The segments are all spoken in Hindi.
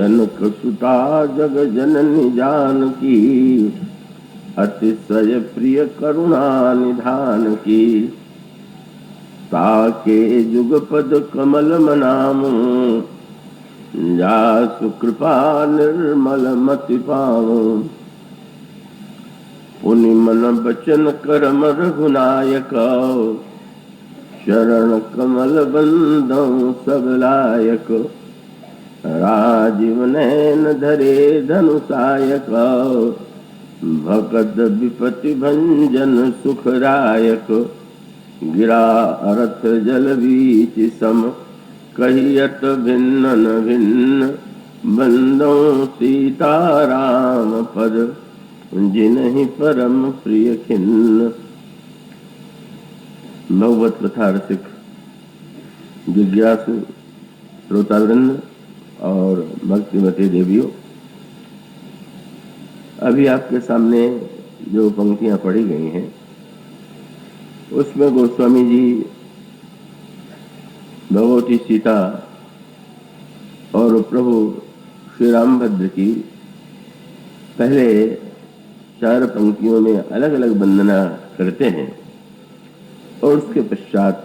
जनक सुता जग जननी जानकी, अतिशय प्रिय करुणा निधान की। ताके जुगपद कमल मनामु, जासु कृपा निर्मल मति पावु। पुनि मन बचन करम रघुनायक, शरण कमल बंदौ सब लायक। राजीव नैन धरे धनुषायक, भगत विपति भंजन सुखदायक। गिरा अरथ जल बीच सम, कहियत भिन्न भिन्न। बंदो सीताराम पद, जिनहि परम प्रिय खिन्न। भगवत कथा रसिक जिज्ञासु श्रोतावृंद और भक्तिमती देवियों, अभी आपके सामने जो पंक्तियां पढ़ी गई हैं उसमें गोस्वामी जी भगवती सीता और प्रभु श्री रामभद्र की पहले 4 पंक्तियों में अलग अलग वंदना करते हैं और उसके पश्चात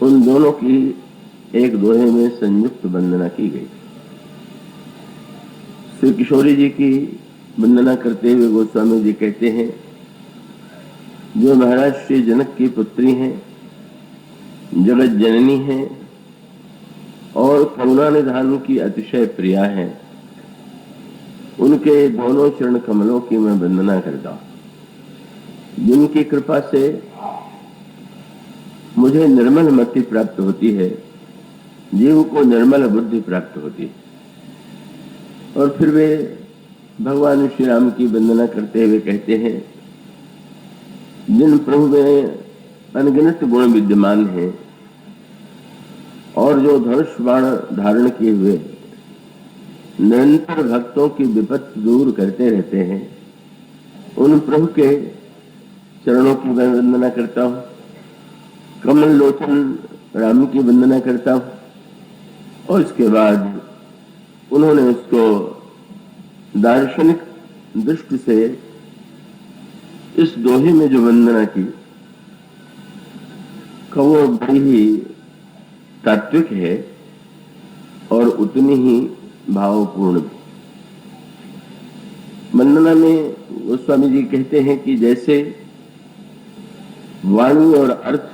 उन दोनों की एक दोहे में संयुक्त वंदना की गई। श्री किशोरी जी की वंदना करते हुए गोस्वामी जी कहते हैं, जो महाराज श्री जनक की पुत्री हैं, जगत जननी हैं और करुणा निधान की अतिशय प्रिया हैं, उनके दोनों चरण कमलों की मैं वंदना करता हूं, जिनकी कृपा से मुझे निर्मल मति प्राप्त होती है, जीव को निर्मल बुद्धि प्राप्त होती है। और फिर वे भगवान श्री राम की वंदना करते हुए कहते हैं, जिन प्रभु में अनगिनत गुण विद्यमान हैं और जो धनुष बाण धारण किए हुए निरंतर भक्तों की विपत्ति दूर करते रहते हैं, उन प्रभु के चरणों की मैं वंदना करता हूँ। कमल लोचन राम की वंदना करता हूँ। और इसके बाद उन्होंने उसको दार्शनिक दृष्टि से इस दोहे में जो वंदना की, वो बड़ी ही तात्विक है और उतनी ही भावपूर्ण भी। वंदना में गोस्वामी जी कहते हैं कि जैसे वाणी और अर्थ,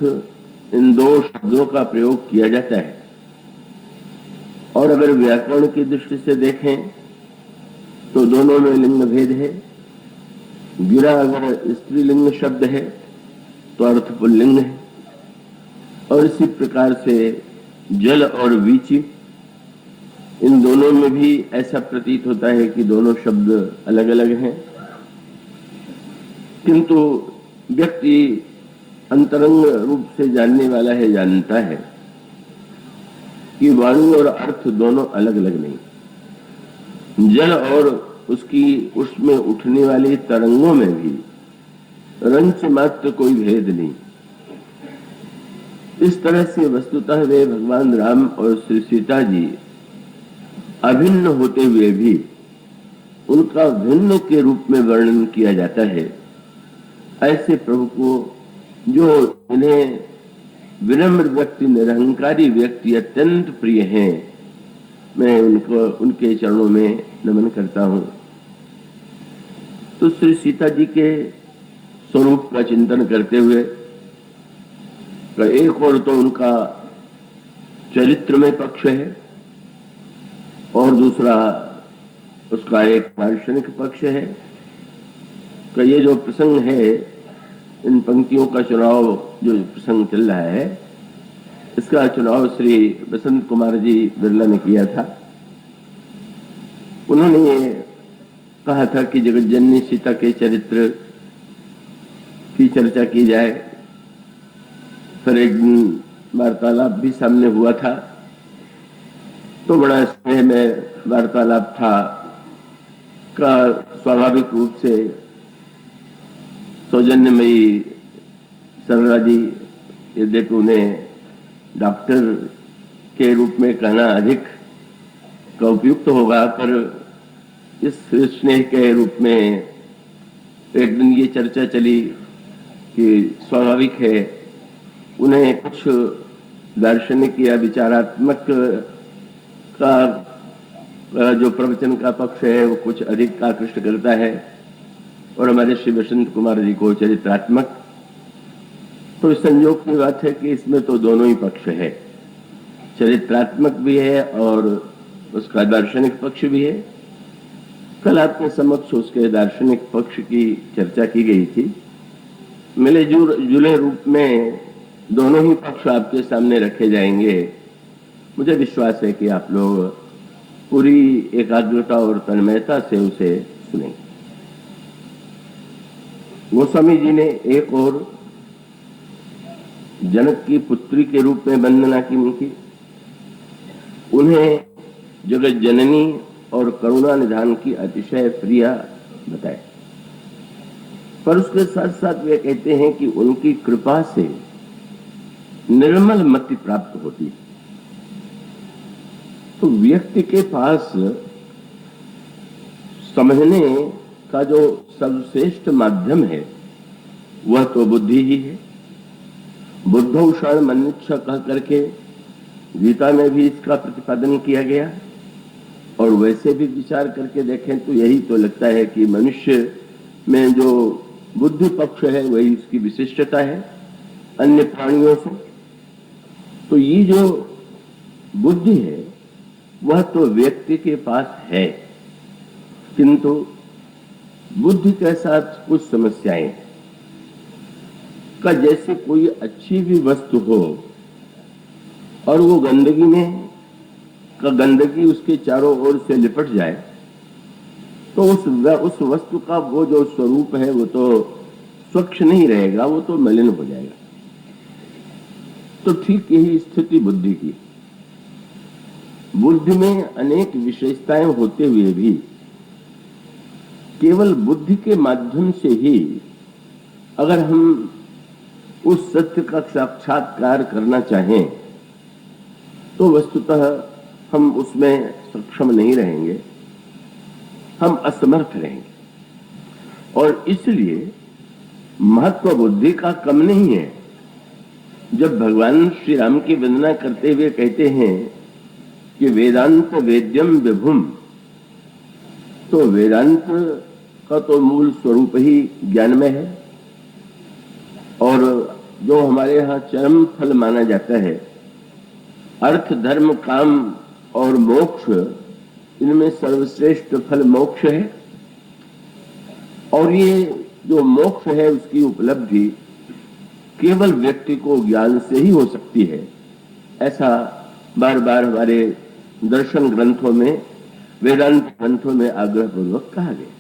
इन 2 शब्दों का प्रयोग किया जाता है, और अगर व्याकरण की दृष्टि से देखें तो दोनों में लिंग भेद है। गिरा अगर स्त्रीलिंग शब्द है तो अर्थ पुल्लिंग है, और इसी प्रकार से जल और वीची, इन दोनों में भी ऐसा प्रतीत होता है कि दोनों शब्द अलग अलग हैं, किंतु व्यक्ति अंतरंग रूप से जानने वाला है, जानता है कि वाणी और अर्थ दोनों अलग अलग नहीं। जल और उसकी उसमें उठने वाली तरंगों में भी रंच मात्र कोई भेद नहीं। इस तरह से वस्तुतः वे भगवान राम और श्री सीता जी अभिन्न होते हुए भी उनका भिन्न के रूप में वर्णन किया जाता है। ऐसे प्रभु को, जो इन्हें विनम्र व्यक्ति, निरहंकारी व्यक्ति अत्यंत प्रिय हैं, मैं उनको उनके चरणों में नमन करता हूं। तो श्री सीता जी के स्वरूप का चिंतन करते हुए एक और तो उनका चरित्र में पक्ष है और दूसरा उसका एक दार्शनिक पक्ष है। तो ये जो प्रसंग है, इन पंक्तियों का चुनाव, जो प्रसंग चल रहा है, इसका चुनाव श्री बसंत कुमार जी बिरला ने किया था। उन्होंने ये कहा था कि जगत जननी सीता के चरित्र की चर्चा की जाए। फिर एक वार्तालाप भी सामने हुआ था, तो बड़ा स्नेह में वार्तालाप था का स्वाभाविक रूप से सौजन्यमयी सरला जी, यद्यपि उन्हें डॉक्टर के रूप में कहना अधिक का उपयुक्त होगा, पर इस स्नेह के रूप में एक दिन ये चर्चा चली कि स्वाभाविक है उन्हें कुछ दार्शनिक या विचारात्मक का जो प्रवचन का पक्ष है वो कुछ अधिक आकृष्ट करता है, और हमारे श्री बसंत कुमार जी को चरित्रात्मक। तो इस संयोग की बात है कि इसमें तो दोनों ही पक्ष है, चरित्रात्मक भी है और उसका दार्शनिक पक्ष भी है। कल आपके समक्ष उसके दार्शनिक पक्ष की चर्चा की गई थी। मिले जुले रूप में दोनों ही पक्ष आपके सामने रखे जाएंगे। मुझे विश्वास है कि आप लोग पूरी एकाग्रता और तन्मयता से उसे सुनेंगे। गोस्वामी जी ने एक और जनक की पुत्री के रूप में वंदना की उनकी, उन्हें जगत जननी और करुणा निधान की अतिशय प्रिया बताए, पर उसके साथ साथ वे कहते हैं कि उनकी कृपा से निर्मल मति प्राप्त होती है। तो व्यक्ति के पास समझने का जो सर्वश्रेष्ठ माध्यम है वह तो बुद्धि ही है। बुद्धौ क्षण मनुष्य कह करके गीता में भी इसका प्रतिपादन किया गया, और वैसे भी विचार करके देखें तो यही तो लगता है कि मनुष्य में जो बुद्धि पक्ष है वही इसकी विशिष्टता है अन्य प्राणियों से। तो ये जो बुद्धि है वह तो व्यक्ति के पास है, किंतु बुद्धि के साथ कुछ समस्याएं का, जैसे कोई अच्छी भी वस्तु हो और वो गंदगी में गंदगी उसके चारों ओर से लिपट जाए तो उस वस्तु का वो जो स्वरूप है वो तो स्वच्छ नहीं रहेगा, वो तो मलिन हो जाएगा। तो ठीक यही स्थिति बुद्धि की। बुद्धि में अनेक विशेषताएं होते हुए भी केवल बुद्धि के माध्यम से ही अगर हम उस सत्य का साक्षात्कार करना चाहें तो वस्तुतः हम उसमें सक्षम नहीं रहेंगे, हम असमर्थ रहेंगे। और इसलिए महत्व बुद्धि का कम नहीं है। जब भगवान श्री राम की वंदना करते हुए कहते हैं कि वेदांत वेद्यम विभुम, तो वेदांत का तो मूल स्वरूप ही ज्ञान में है, और जो हमारे यहाँ चरम फल माना जाता है अर्थ धर्म काम और मोक्ष, इनमें सर्वश्रेष्ठ फल मोक्ष है। और ये जो मोक्ष है उसकी उपलब्धि केवल व्यक्ति को ज्ञान से ही हो सकती है, ऐसा बार बार हमारे दर्शन ग्रंथों में वेदांत ग्रंथों में आग्रह पूर्वक कहा गया।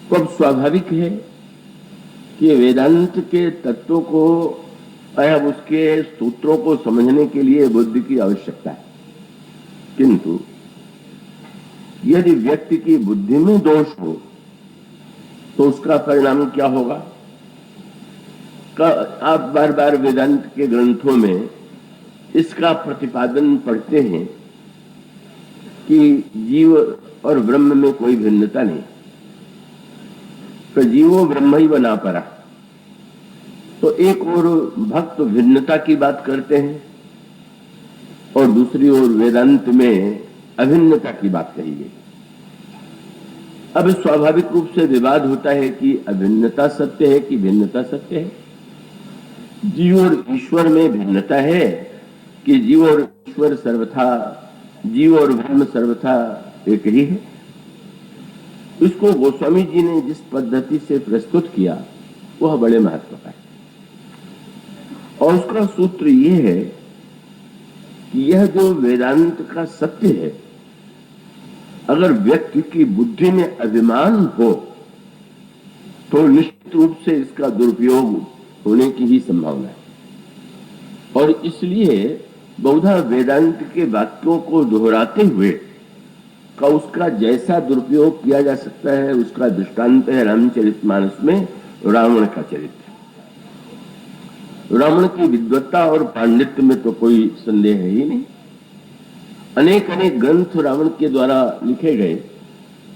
तो अब स्वाभाविक है कि वेदांत के तत्वों को या उसके सूत्रों को समझने के लिए बुद्धि की आवश्यकता है, किंतु यदि व्यक्ति की बुद्धि में दोष हो तो उसका परिणाम क्या होगा? आप बार बार वेदांत के ग्रंथों में इसका प्रतिपादन पढ़ते हैं कि जीव और ब्रह्म में कोई भिन्नता नहीं, तो जीवो ब्रह्म ही बना पड़ा। तो एक और भक्त भिन्नता की बात करते हैं और दूसरी ओर वेदांत में अभिन्नता की बात कही गई। अब स्वाभाविक रूप से विवाद होता है कि अभिन्नता सत्य है कि भिन्नता सत्य है। जीव और ईश्वर में भिन्नता है कि जीव और ईश्वर सर्वथा, जीव और ब्रह्म सर्वथा एक ही है। इसको गोस्वामी जी ने जिस पद्धति से प्रस्तुत किया वह बड़े महत्व का है, और उसका सूत्र यह है कि यह जो वेदांत का सत्य है, अगर व्यक्ति की बुद्धि में अभिमान हो तो निश्चित रूप से इसका दुरुपयोग होने की ही संभावना है। और इसलिए बहुधा वेदांत के वाक्यों को दोहराते हुए का उसका जैसा दुरुपयोग किया जा सकता है उसका दृष्टांत है रामचरितमानस में रावण का चरित्र। रावण की विद्वत्ता और पांडित्य में तो कोई संदेह है ही नहीं, अनेक अनेक ग्रंथ रावण के द्वारा लिखे गए,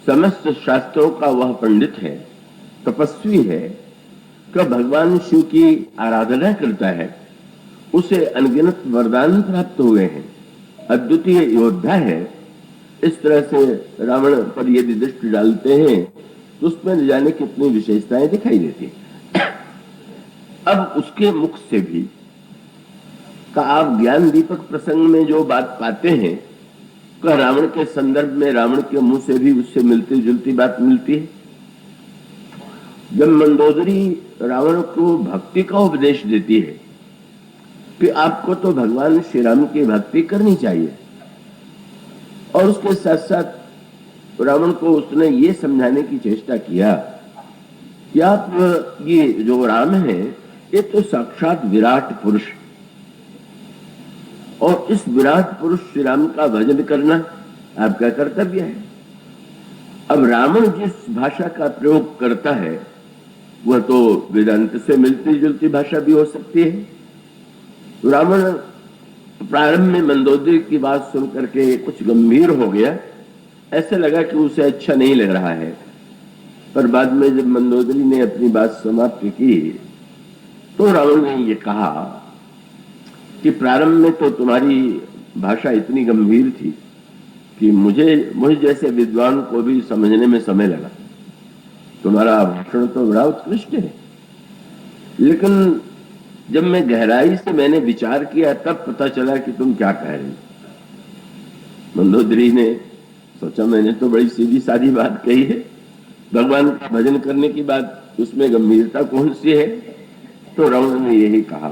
समस्त शास्त्रों का वह पंडित है, तपस्वी है, कि भगवान शिव की आराधना करता है, उसे अनगिनत वरदान प्राप्त हुए हैं, अद्वितीय योद्धा है। इस तरह से रावण पर यदि दृष्टि डालते हैं तो उसमें न जाने कितनी विशेषताएं दिखाई देती हैं। अब उसके मुख से भी का आप ज्ञान दीपक प्रसंग में जो बात पाते हैं, का रावण के संदर्भ में रावण के मुंह से भी उससे मिलती जुलती बात मिलती है। जब मंदोदरी रावण को भक्ति का उपदेश देती है कि आपको तो भगवान श्री राम की भक्ति करनी चाहिए, और उसके साथ साथ रावण को उसने ये समझाने की चेष्टा किया कि आप ये जो राम है ये तो साक्षात विराट पुरुष, और इस विराट पुरुष श्री राम का भजन करना आपका कर्तव्य है। अब रावण जिस भाषा का प्रयोग करता है वह तो वेदांत से मिलती जुलती भाषा भी हो सकती है। रावण प्रारंभ में मंदोदरी की बात सुन करके कुछ गंभीर हो गया, ऐसे लगा कि उसे अच्छा नहीं लग रहा है, पर बाद में जब मंदोदरी ने अपनी बात समाप्त की तो रावण ने ये कहा कि प्रारंभ में तो तुम्हारी भाषा इतनी गंभीर थी कि मुझे जैसे विद्वान को भी समझने में समय लगा। तुम्हारा भाषण तो बड़ा उत्कृष्ट है, लेकिन जब मैं गहराई से मैंने विचार किया तब पता चला कि तुम क्या कह रहे हो। मंदोदरी ने सोचा मैंने तो बड़ी सीधी सादी बात कही है, भगवान का भजन करने की बात, उसमें गंभीरता कौन सी है। तो रावण ने यही कहा,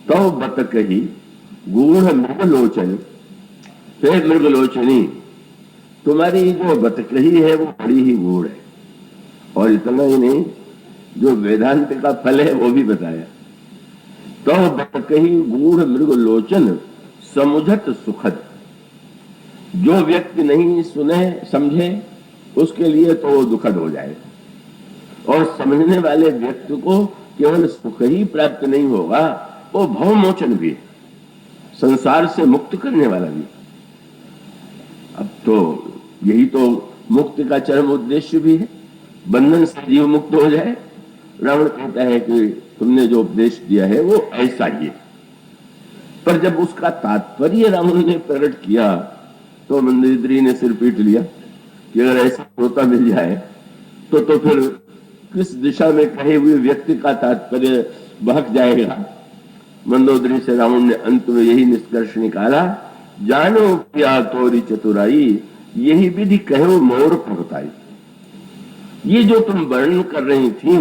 तो बत कही गूढ़ मृगलोचन, हे मृगलोचनी, तुम्हारी जो बत कही है वो बड़ी ही गूढ़ है, और इतना ही नहीं जो वेदांत का फल है वो भी बताया। तो बत कही गूढ़ मृगलोचन समुझत सुखद, जो व्यक्ति नहीं सुने समझे उसके लिए तो वो दुखद हो जाए, और समझने वाले व्यक्ति को केवल सुख ही प्राप्त नहीं होगा, वो भवमोचन भी, संसार से मुक्त करने वाला भी। अब तो यही तो मुक्ति का चरम उद्देश्य भी है, बंधन से जीव मुक्त हो जाए। रावण कहता है कि तुमने जो उपदेश दिया है वो ऐसा ही है, पर जब उसका तात्पर्य रावण ने प्रकट किया तो मंदोदरी ने सिर पीट लिया कि अगर ऐसा श्रोता मिल जाए तो फिर किस दिशा में कहे हुए व्यक्ति का तात्पर्य बहक जाएगा। मंदोदरी से रावण ने अंत में यही निष्कर्ष निकाला, जानो क्या तोरी चतुराई, यही विधि कहो मोर फुर्ताई। ये जो तुम वर्णन कर रही थी,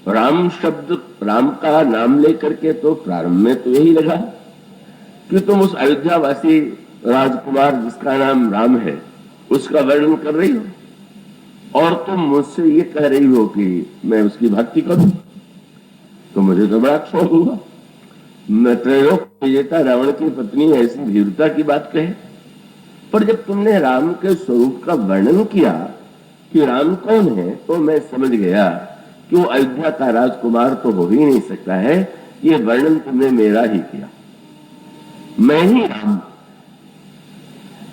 राम शब्द, राम का नाम लेकर के तो प्रारंभ में तो यही लगा कि तुम उस अयोध्यावासी राजकुमार जिसका नाम राम है उसका वर्णन कर रही हो, और तुम मुझसे ये कह रही हो कि मैं उसकी भक्ति करूं, तो मुझे तो बड़ा क्षोभ हुआ। मैं त्रैलोक विजेता रावण की पत्नी ऐसी भीरुता की बात कहे, पर जब तुमने राम के स्वरूप का वर्णन किया कि राम कौन है, तो मैं समझ गया कि वो अयोध्या का राजकुमार तो हो ही नहीं सकता है। ये वर्णन तुमने मेरा ही किया, मैं ही राम।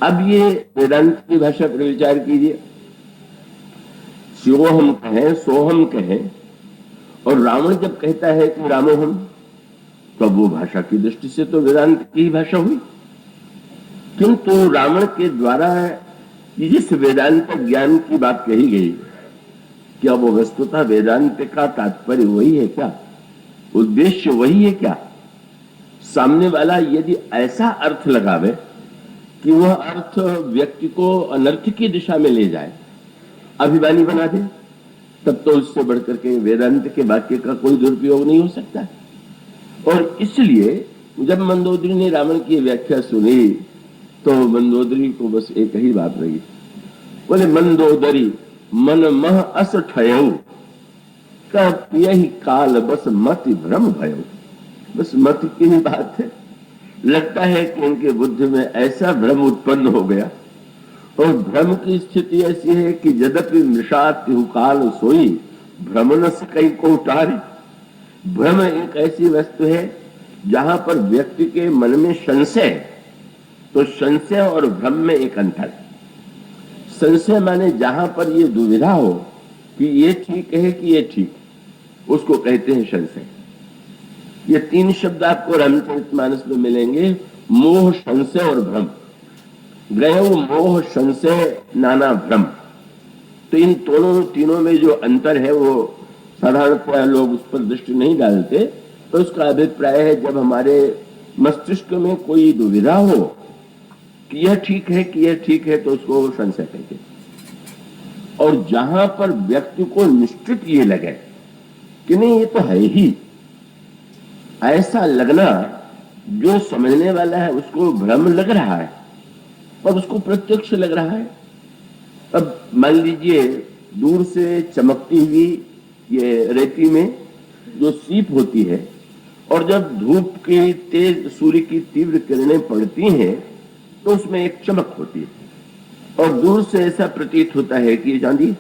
अब ये वेदांत की भाषा पर विचार कीजिए, शिवोहम कहें सोहम कहें, और रावण जब कहता है कि रामोहम, तो वो भाषा की दृष्टि से तो वेदांत की भाषा हुई, किंतु रावण के द्वारा जिस वेदांत ज्ञान की बात कही गई, क्या वो वस्तुतः वेदांत का तात्पर्य वही है क्या, उद्देश्य वही है क्या? सामने वाला यदि ऐसा अर्थ लगावे कि वह अर्थ व्यक्ति को अनर्थ की दिशा में ले जाए, अभिमानी बना दे, तब तो उससे बढ़कर के वेदांत के वाक्य का कोई दुरुपयोग नहीं हो सकता। और इसलिए जब मंदोदरी ने रावण की व्याख्या सुनी तो मंदोदरी को बस एक ही बात रही, बोले मंदोदरी मन मह अस ठयऊ, यही काल बस मति भ्रम भयो। बस मत की ही बात है, लगता है कि उनके बुद्धि में ऐसा भ्रम उत्पन्न हो गया, और भ्रम की स्थिति ऐसी है कि यद्यपि मृषा तिहुकाल सोई, भ्रमनस कई को उतारे। भ्रम एक ऐसी वस्तु है जहां पर व्यक्ति के मन में संशय, तो संशय और भ्रम में एक अंतर है। संशय माने जहां पर ये दुविधा हो कि ये ठीक है कि ये ठीक, उसको कहते हैं संशय। ये तीन शब्द आपको रामचरितमानस में मिलेंगे, मोह, संशय और भ्रम। गयो मोह संशय नाना भ्रम। तो इन तीनों में जो अंतर है वो साधारणतः लोग उस पर दृष्टि नहीं डालते। तो उसका अभिप्राय है जब हमारे मस्तिष्क में कोई दुविधा हो कि यह ठीक है कि यह ठीक है, तो उसको संशय कहते हैं। और जहां पर व्यक्ति को निश्चित ये लगे कि नहीं ये तो है ही, ऐसा लगना जो समझने वाला है उसको भ्रम लग रहा है और उसको प्रत्यक्ष लग रहा है। अब मान लीजिए दूर से चमकती हुई ये रेती में जो सीप होती है और जब धूप की तेज, सूर्य की तीव्र किरणें पड़ती हैं तो उसमें एक चमक होती है और दूर से ऐसा प्रतीत होता है कि ये चांदी।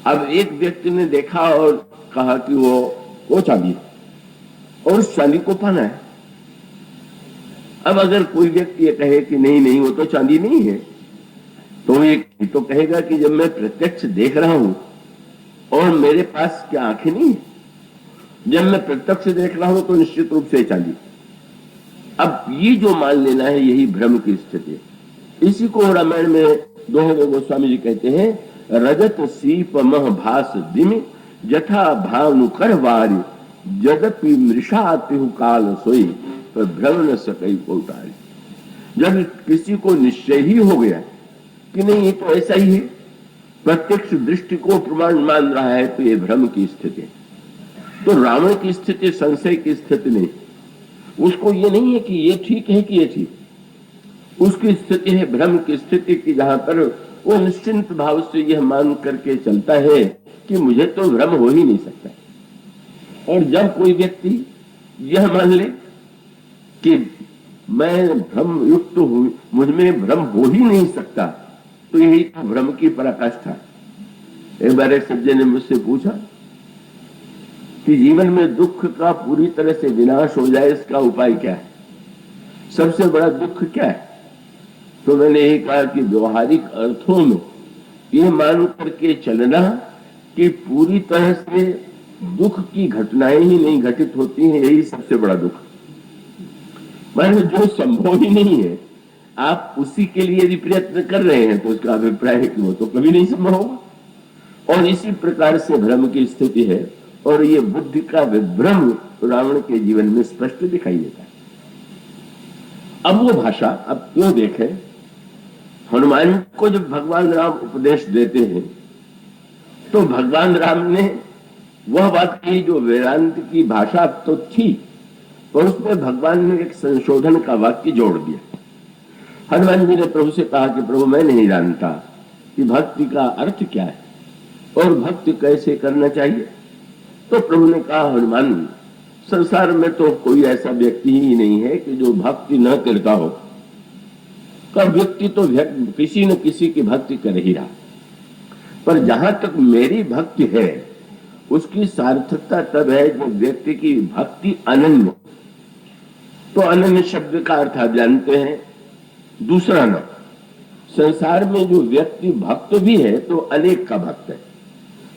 अब एक व्यक्ति ने देखा और कहा कि वो चांदी है और उस चांदी को पाना है। अब अगर कोई व्यक्ति ये कहे कि नहीं नहीं वो तो चांदी नहीं है, तो एक तो कहेगा कि जब मैं प्रत्यक्ष देख रहा हूं और मेरे पास क्या आंखें नहीं है, जब मैं प्रत्यक्ष देख रहा हूं तो निश्चित रूप से चांदी। अब ये जो मान लेना है यही भ्रम की स्थिति है। इसी को रामायण में दोहे गोस्वामी जी कहते हैं, रजत सीप मह भास दिमि जथा भानुकर वारी जदपि मृषा तिहु काल सोई पर भ्रम न सकई को उतारी। जब किसी को निश्चय ही हो गया कि नहीं ये तो ऐसा ही है, प्रत्यक्ष दृष्टि को प्रमाण मान रहा है, तो ये भ्रम की स्थिति है। तो रावण की स्थिति संशय की स्थिति नहीं, उसको ये नहीं है कि ये ठीक है कि ये ठीक, उसकी स्थिति है भ्रम की स्थिति की, जहां पर वो निश्चिंत भाव से यह मान करके चलता है कि मुझे तो भ्रम हो ही नहीं सकता। और जब कोई व्यक्ति यह मान ले कि मैं भ्रम युक्त हूं, मुझ में भ्रम हो ही नहीं सकता, तो यही तो भ्रम की पराकाष्ठा है। एक बार एक सज्जन ने मुझसे पूछा कि जीवन में दुख का पूरी तरह से विनाश हो जाए इसका उपाय क्या है, सबसे बड़ा दुख क्या है? तो मैंने यही कहा कि व्यवहारिक अर्थों में ये मान करके चलना कि पूरी तरह से दुख की घटनाएं ही नहीं घटित होती हैं, यही सबसे बड़ा दुख। माने जो संभव ही नहीं है, आप उसी के लिए यदि प्रयत्न कर रहे हैं तो उसका अभिप्राय है कि वो तो कभी नहीं संभव होगा। और इसी प्रकार से भ्रम की स्थिति है और ये बुद्धि का विभ्रम रावण के जीवन में स्पष्ट दिखाई देता है। अब वो भाषा अब क्यों देखें, हनुमान को जब भगवान राम उपदेश देते हैं तो भगवान राम ने वह बात कही जो वेदांत की भाषा तो थी, और उसमें भगवान ने एक संशोधन का वाक्य जोड़ दिया। हनुमान जी ने प्रभु से कहा कि प्रभु मैं नहीं जानता कि भक्ति का अर्थ क्या है और भक्ति कैसे करना चाहिए। तो प्रभु ने कहा, हनुमान संसार में तो कोई ऐसा व्यक्ति ही नहीं है कि जो भक्ति न करता हो, का व्यक्ति तो किसी न किसी की भक्ति कर ही रहा, पर जहां तक मेरी भक्ति है उसकी सार्थकता तब है जब व्यक्ति की भक्ति अनन्य। तो अनन्य शब्द का अर्थ आप जानते हैं, दूसरा न। संसार में जो व्यक्ति भक्त भी है तो अनेक का भक्त है,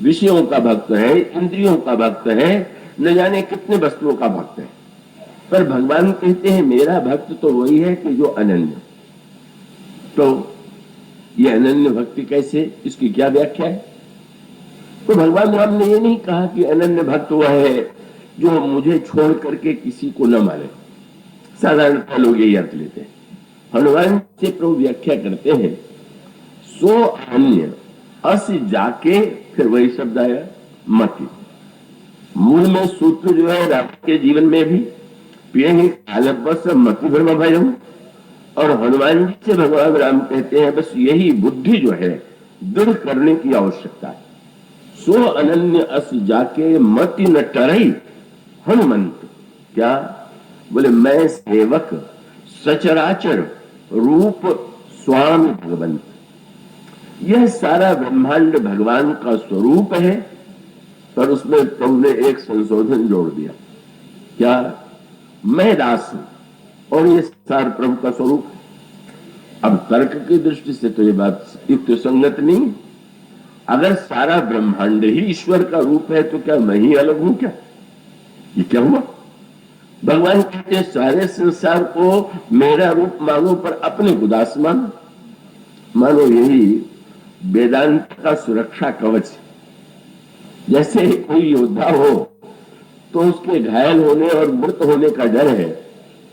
विषयों का भक्त है, इंद्रियों का भक्त है, न जाने कितने वस्तुओं का भक्त है। पर भगवान कहते हैं मेरा भक्त तो वही है कि जो अनन्य। तो ये अनन्य भक्ति कैसे, इसकी क्या व्याख्या है? तो भगवान राम ने ये नहीं कहा कि अनन्य भक्त वह है जो मुझे छोड़ करके किसी को न माने। साधारणतः लोग यही अर्थ लेते हैं। हनुमान से प्रभु व्याख्या करते हैं, सो अन्य अस जाके, फिर वही शब्द आया मति। मूल में सूत्र जो है राम के जीवन में भी पिए ही कालबस मति भ्रम भयम, और हनुमान जी से भगवान राम कहते हैं बस यही बुद्धि जो है दृढ़ करने की आवश्यकता है। सो अनन्य अस जाके मति न टरई हनुमंत। क्या बोले, मैं सेवक सचराचर रूप स्वामी भगवंत। यह सारा ब्रह्मांड भगवान का स्वरूप है, पर उसमें प्रभु ने एक संशोधन जोड़ दिया। क्या? मैं दास हूं, और ये सार प्रभु का स्वरूप है। अब तर्क की दृष्टि से तो ये बात युक्त संगत नहीं है। अगर सारा ब्रह्मांड ही ईश्वर का रूप है तो क्या मैं ही अलग हूं क्या? ये क्या हुआ? भगवान कहते हैं सारे संसार को मेरा रूप मानो पर अपने उदास मानो। मानो यही वेदांत का सुरक्षा कवच। जैसे कोई योद्धा हो तो उसके घायल होने और मृत होने का डर है,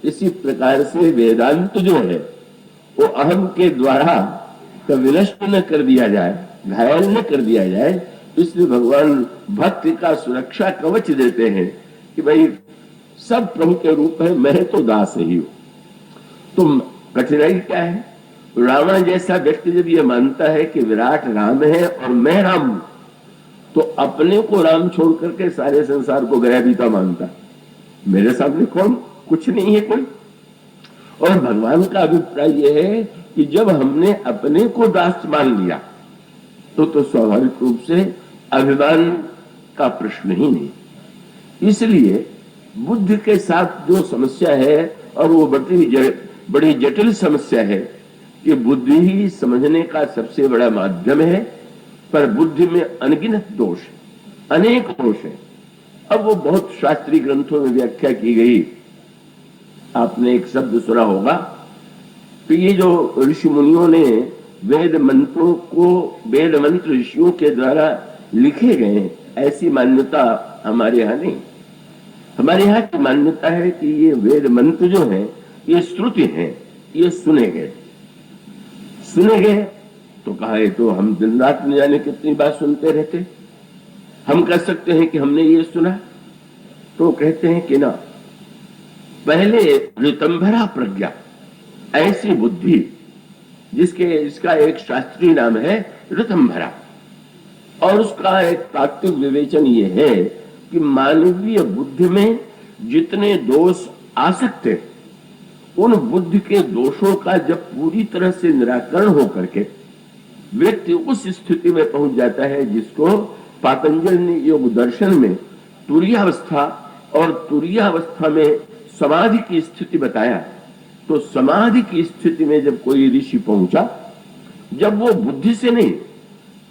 इसी प्रकार से वेदांत जो है वो अहम के द्वारा विनष्ट न कर दिया जाए, घायल न कर दिया जाए, इसलिए भगवान भक्ति का सुरक्षा कवच देते हैं कि भाई सब प्रभु के रूप है, मैं तो दास ही हूं। तो कठिनाई क्या है? रावण जैसा व्यक्ति जब ये मानता है कि विराट राम है और मैं राम हूं, तो अपने को राम छोड़ करके सारे संसार को गया बीता मानता। मेरे सामने कौन? कुछ नहीं है कोई। और भगवान का अभिप्राय यह है कि जब हमने अपने को दास मान लिया तो स्वाभाविक रूप से अभिमान का प्रश्न ही नहीं। इसलिए बुद्ध के साथ जो समस्या है, और वो बड़ी जटिल समस्या है, कि बुद्धि ही समझने का सबसे बड़ा माध्यम है, पर बुद्धि में अनगिनत दोष है, अनेक दोष है। अब वो बहुत शास्त्रीय ग्रंथों में व्याख्या की गई। आपने एक शब्द सुना होगा कि ये जो ऋषि मुनियों ने वेद मंत्रों को वेद मंत्र ऋषियों के द्वारा लिखे गए, ऐसी मान्यता हमारे यहाँ नहीं। हमारे यहाँ की मान्यता है कि ये वेद मंत्र जो है ये श्रुति है, ये सुने गए तो कहा है तो हम दिन रात न जाने कितनी बात सुनते रहते। हम कह सकते हैं कि हमने ये सुना, तो कहते हैं कि ना, पहले ऋतंभरा प्रज्ञा, ऐसी बुद्धि इसका एक शास्त्रीय नाम है ऋतंभरा, और उसका एक तात्विक विवेचन ये है कि मानवीय बुद्धि में जितने दोष आ सकते, उन बुद्धि के दोषों का जब पूरी तरह से निराकरण हो करके व्यक्ति उस स्थिति में पहुंच जाता है जिसको पातंजल ने योग दर्शन में तुरीयावस्था, और तुरीयावस्था में समाधि की स्थिति बताया। तो समाधि की स्थिति में जब कोई ऋषि पहुंचा, जब वो बुद्धि से नहीं,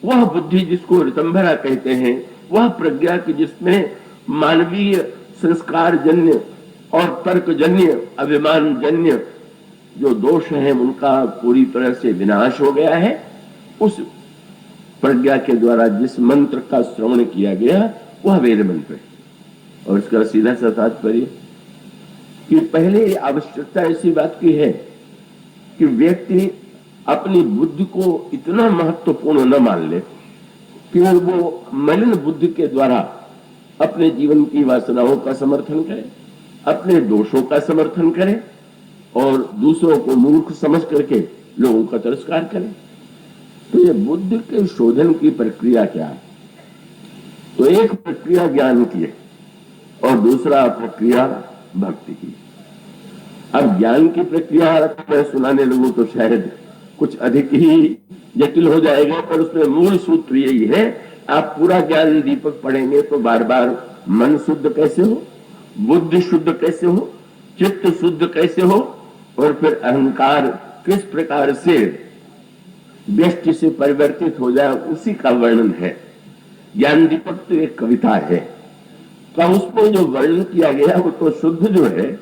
वह बुद्धि जिसको ऋतंभरा कहते हैं, वह प्रज्ञा की जिसमें मानवीय संस्कार जन्य और तर्क जन्य अभिमान जन्य जो दोष हैं उनका पूरी तरह से विनाश हो गया है, उस प्रज्ञा के द्वारा जिस मंत्र का श्रवण किया गया वह वेद मंत्र है। और इसका सीधा सा तात्पर्य कि पहले आवश्यकता ऐसी बात की है कि व्यक्ति अपनी बुद्धि को इतना महत्वपूर्ण न मान ले कि वो मलिन बुद्धि के द्वारा अपने जीवन की वासनाओं का समर्थन करे, अपने दोषों का समर्थन करे, और दूसरों को मूर्ख समझ करके लोगों का तिरस्कार करे। तो ये बुद्धि के शोधन की प्रक्रिया क्या है? तो एक प्रक्रिया ज्ञान की है और दूसरा प्रक्रिया भक्ति की। अब ज्ञान की प्रक्रिया मैं सुनाने लगूं तो शायद कुछ अधिक ही जटिल हो जाएगा, पर उसमें मूल सूत्र यही है, आप पूरा ज्ञान दीपक पढ़ेंगे तो बार बार मन शुद्ध कैसे हो, बुद्धि शुद्ध कैसे हो, चित्त शुद्ध कैसे हो, और फिर अहंकार किस प्रकार से व्यष्टि से परिवर्तित हो जाए, उसी का वर्णन है। ज्ञान दीपक तो एक कविता है, तो उसमें जो वर्णन किया गया वो तो शुद्ध जो है,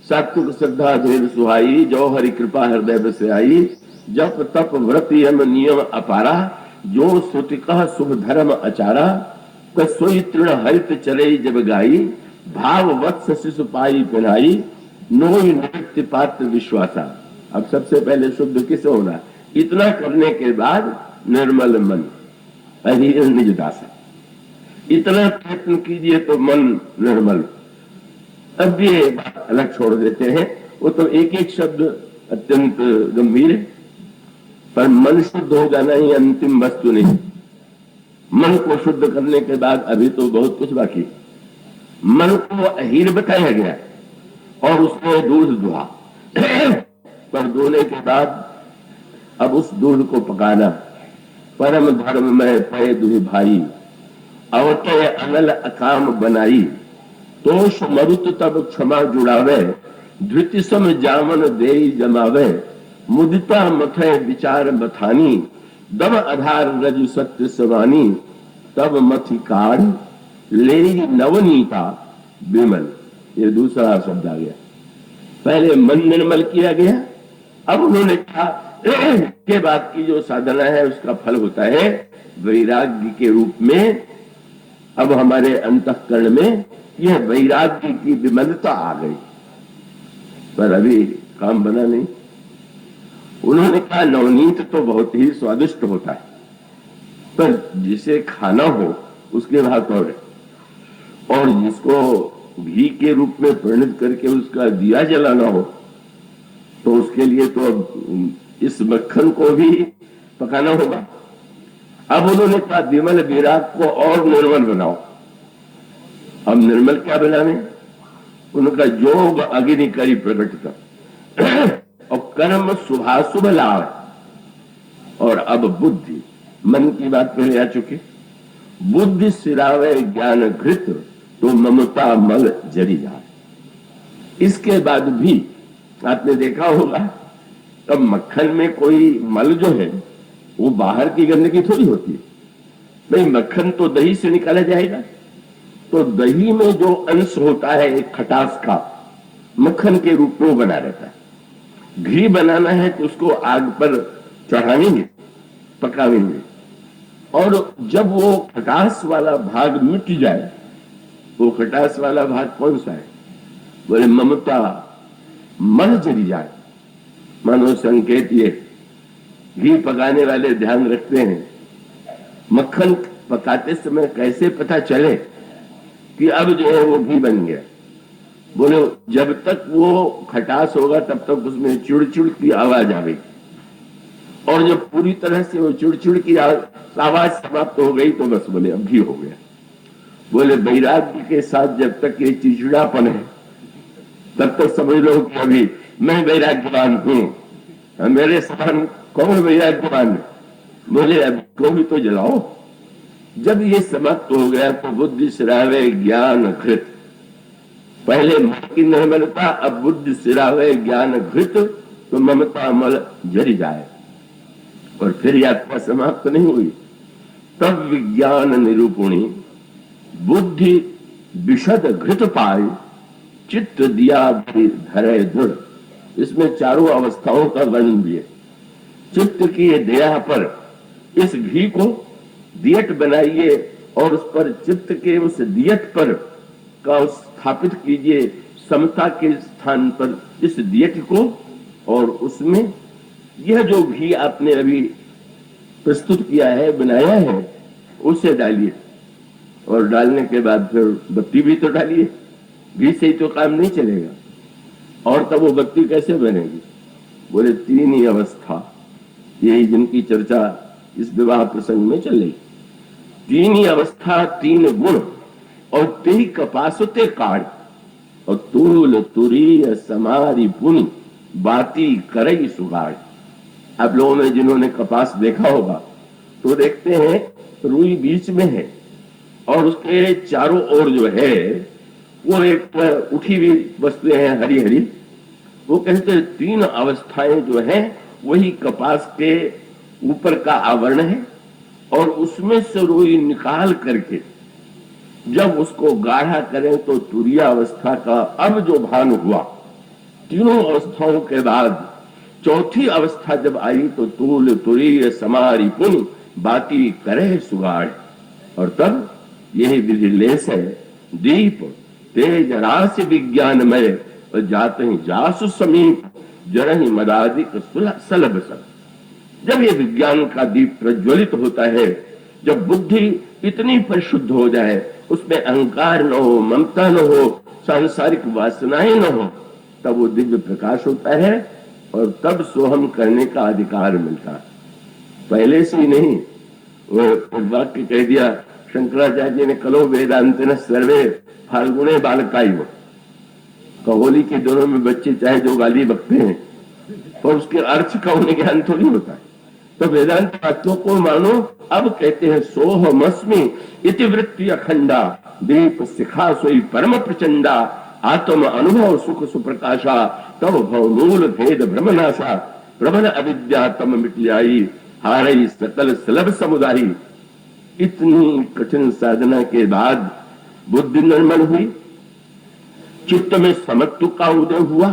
सात्विक श्रद्धा धैर्य सुहाई, जो हरि कृपा हृदय बसे आई, जप तप व्रत यम नियम अपारा, जो श्रुतिकः शुभ धर्म अचारा, सोई तृण हरित चले जब गाई, भाव वत्स शिशु पाई पिनाई, नोई नृत्य पात्र विश्वासा। अब सबसे पहले शुद्ध किसे होना? इतना करने के बाद निर्मल मन, अधीर निज दासा, इतना प्रयत्न कीजिए तो मन निर्मल। अब ये बात अलग छोड़ देते हैं, वो तो एक एक शब्द अत्यंत गंभीर है, पर मन शुद्ध हो जाना ही अंतिम वस्तु नहीं। मन को शुद्ध करने के बाद अभी तो बहुत कुछ बाकी। मन को अहीर बताया गया और उसने दूध दुहा पर धोने के बाद अब उस दूध को पकाना, परम धर्म में पय दुहि भाई, अवतय अनल अकाम बनाई, तोष मरुत तब क्षमा जुड़ावे, धृति सम जामन देई जमावे, मुदिता मथे विचार बथानी, दम आधार रजु सत्य समानी, तब मथि काढ़ ले नवनीता विमल। ये दूसरा शब्द आ गया। पहले मन निर्मल किया गया, अब उन्होंने कहा के बाद की जो साधना है उसका फल होता है वैराग्य के रूप में। अब हमारे अंतःकरण में यह वैराग्य की विमलता आ गई, पर अभी काम बना नहीं। उन्होंने कहा नवनीत तो बहुत ही स्वादिष्ट होता है, पर जिसे खाना हो उसके बात और जिसको घी के रूप में परिणत करके उसका दिया जलाना हो तो उसके लिए तो अब इस मक्खन को भी पकाना होगा। अब उन्होंने कहा विमल विराग को और निर्मल बनाओ। अब निर्मल क्या बनाने? उनका जोग अग्नि करी प्रकट कर और कर्म शुभाशुभ लाभ। और अब बुद्धि, मन की बात पहले आ चुकी। बुद्धि सिरावे ज्ञान घृत तो ममता मल जरी जाए। इसके बाद भी आपने देखा होगा तब मक्खन में कोई मल जो है वो बाहर की गंदगी थोड़ी होती है। नहीं, मक्खन तो दही से निकाला जाएगा, तो दही में जो अंश होता है एक खटास का, मक्खन के रूप में बना रहता है। घी बनाना है तो उसको आग पर चढ़ाएंगे, पकाएंगे, और जब वो खटास वाला भाग मिट जाए, वो खटास वाला भाग कौन सा है? बोले ममता मल जरी जाए। मानो संकेत ये घी पकाने वाले ध्यान रखते हैं, मक्खन पकाते समय कैसे पता चले कि अब जो है वो घी बन गया। बोले जब तक वो खटास होगा तब तक उसमें चिड़चिड़ की आवाज आएगी, और जब पूरी तरह से वो चिड़चिड़ की आवाज समाप्त हो गई तो बस बोले अब घी हो गया। बोले वैराग्य के साथ जब तक ये चिड़चिड़ापन है तब तक समझ लो कि अभी मैं वैराग्यवान हूं, मेरे समान कौन वैराग्यवान है? बोले अब को भी तो जलाओ। जब ये समाप्त हो गया तो बुद्धि सिरावे ज्ञान घृत। पहले मन की निर्मलता, अब बुद्धि सिरावे ज्ञान घृत तो ममता मल जरी जाए। और फिर यात्रा समाप्त नहीं हुई। तब विज्ञान निरूपणी बुद्धि विशद घृत पाई, चित्त दिया धरे दृढ़। इसमें चारों अवस्थाओं का वर्णन दिए। चित्त की दया पर इस घी को दियत बनाइए और उस पर चित्त के उस दियत पर का स्थापित कीजिए, समता के स्थान पर इस दियत को, और उसमें यह जो घी आपने अभी प्रस्तुत किया है, बनाया है, उसे डालिए। और डालने के बाद फिर बत्ती भी तो डालिए। घी से ही तो काम नहीं चलेगा, और तब वो बत्ती कैसे बनेगी? बोले तीन ही अवस्था, यही जिनकी चर्चा इस विवाह प्रसंग में चल रही। तीन ही अवस्था, तीन गुण, और तेही कपासते काढ़, और तूल तुरी समारी पुनि बाती करई सुगाड़। आप लोगों ने जिन्होंने कपास देखा होगा तो देखते हैं रुई बीच में है और उसके चारों ओर जो है वो एक उठी हुई वस्तुएं हैं हरी हरी। वो कहते हैं तीन अवस्थाएं जो हैं वही कपास के ऊपर का आवरण है, और उसमें से रुई निकाल करके जब उसको गाढ़ा करें तो तुरीय अवस्था का अब जो भान हुआ। तीनों अवस्थाओं के बाद चौथी अवस्था जब आई तो तूल तुरीय समारी पुन बाती करे सुगाड़। और तब यही विधि लेस है दीप तेज राशि विज्ञानमय, और जाते ही जासु समीप जरही मदादिक सलभ सब। जब ये विज्ञान का दीप प्रज्वलित होता है, जब बुद्धि इतनी परिशुद्ध हो जाए, उसमें अहंकार न हो, ममता न हो, सांसारिक वासनाएं न हो, तब वो दिव्य प्रकाश होता है और तब सोहम करने का अधिकार मिलता है। पहले से ही नहीं। वो वाक्य कह दिया शंकराचार्य जी ने, कलो वेदांत न सर्वे फाल्गुने बालकाई हो। होली के दिनों में बच्चे चाहे जो गाली बकते हैं और उसके अर्थ का उन्हें ज्ञान थोड़ी होता है। तो वेदांत तत्वों को मानो। अब कहते हैं सोहमस्मि इति वृत्ति अखंडा, दीप शिखा सोई परम प्रचंडा, आत्म अनुभव सुख सुप्रकाशा, तब भव मूल भेद भ्रमनाशा, प्रबल अविद्या तम मिट जाई, हारई सकल सुलभ समुदायी। इतनी कठिन साधना के बाद बुद्धि निर्मल हुई, चित्त में समत्व का उदय हुआ,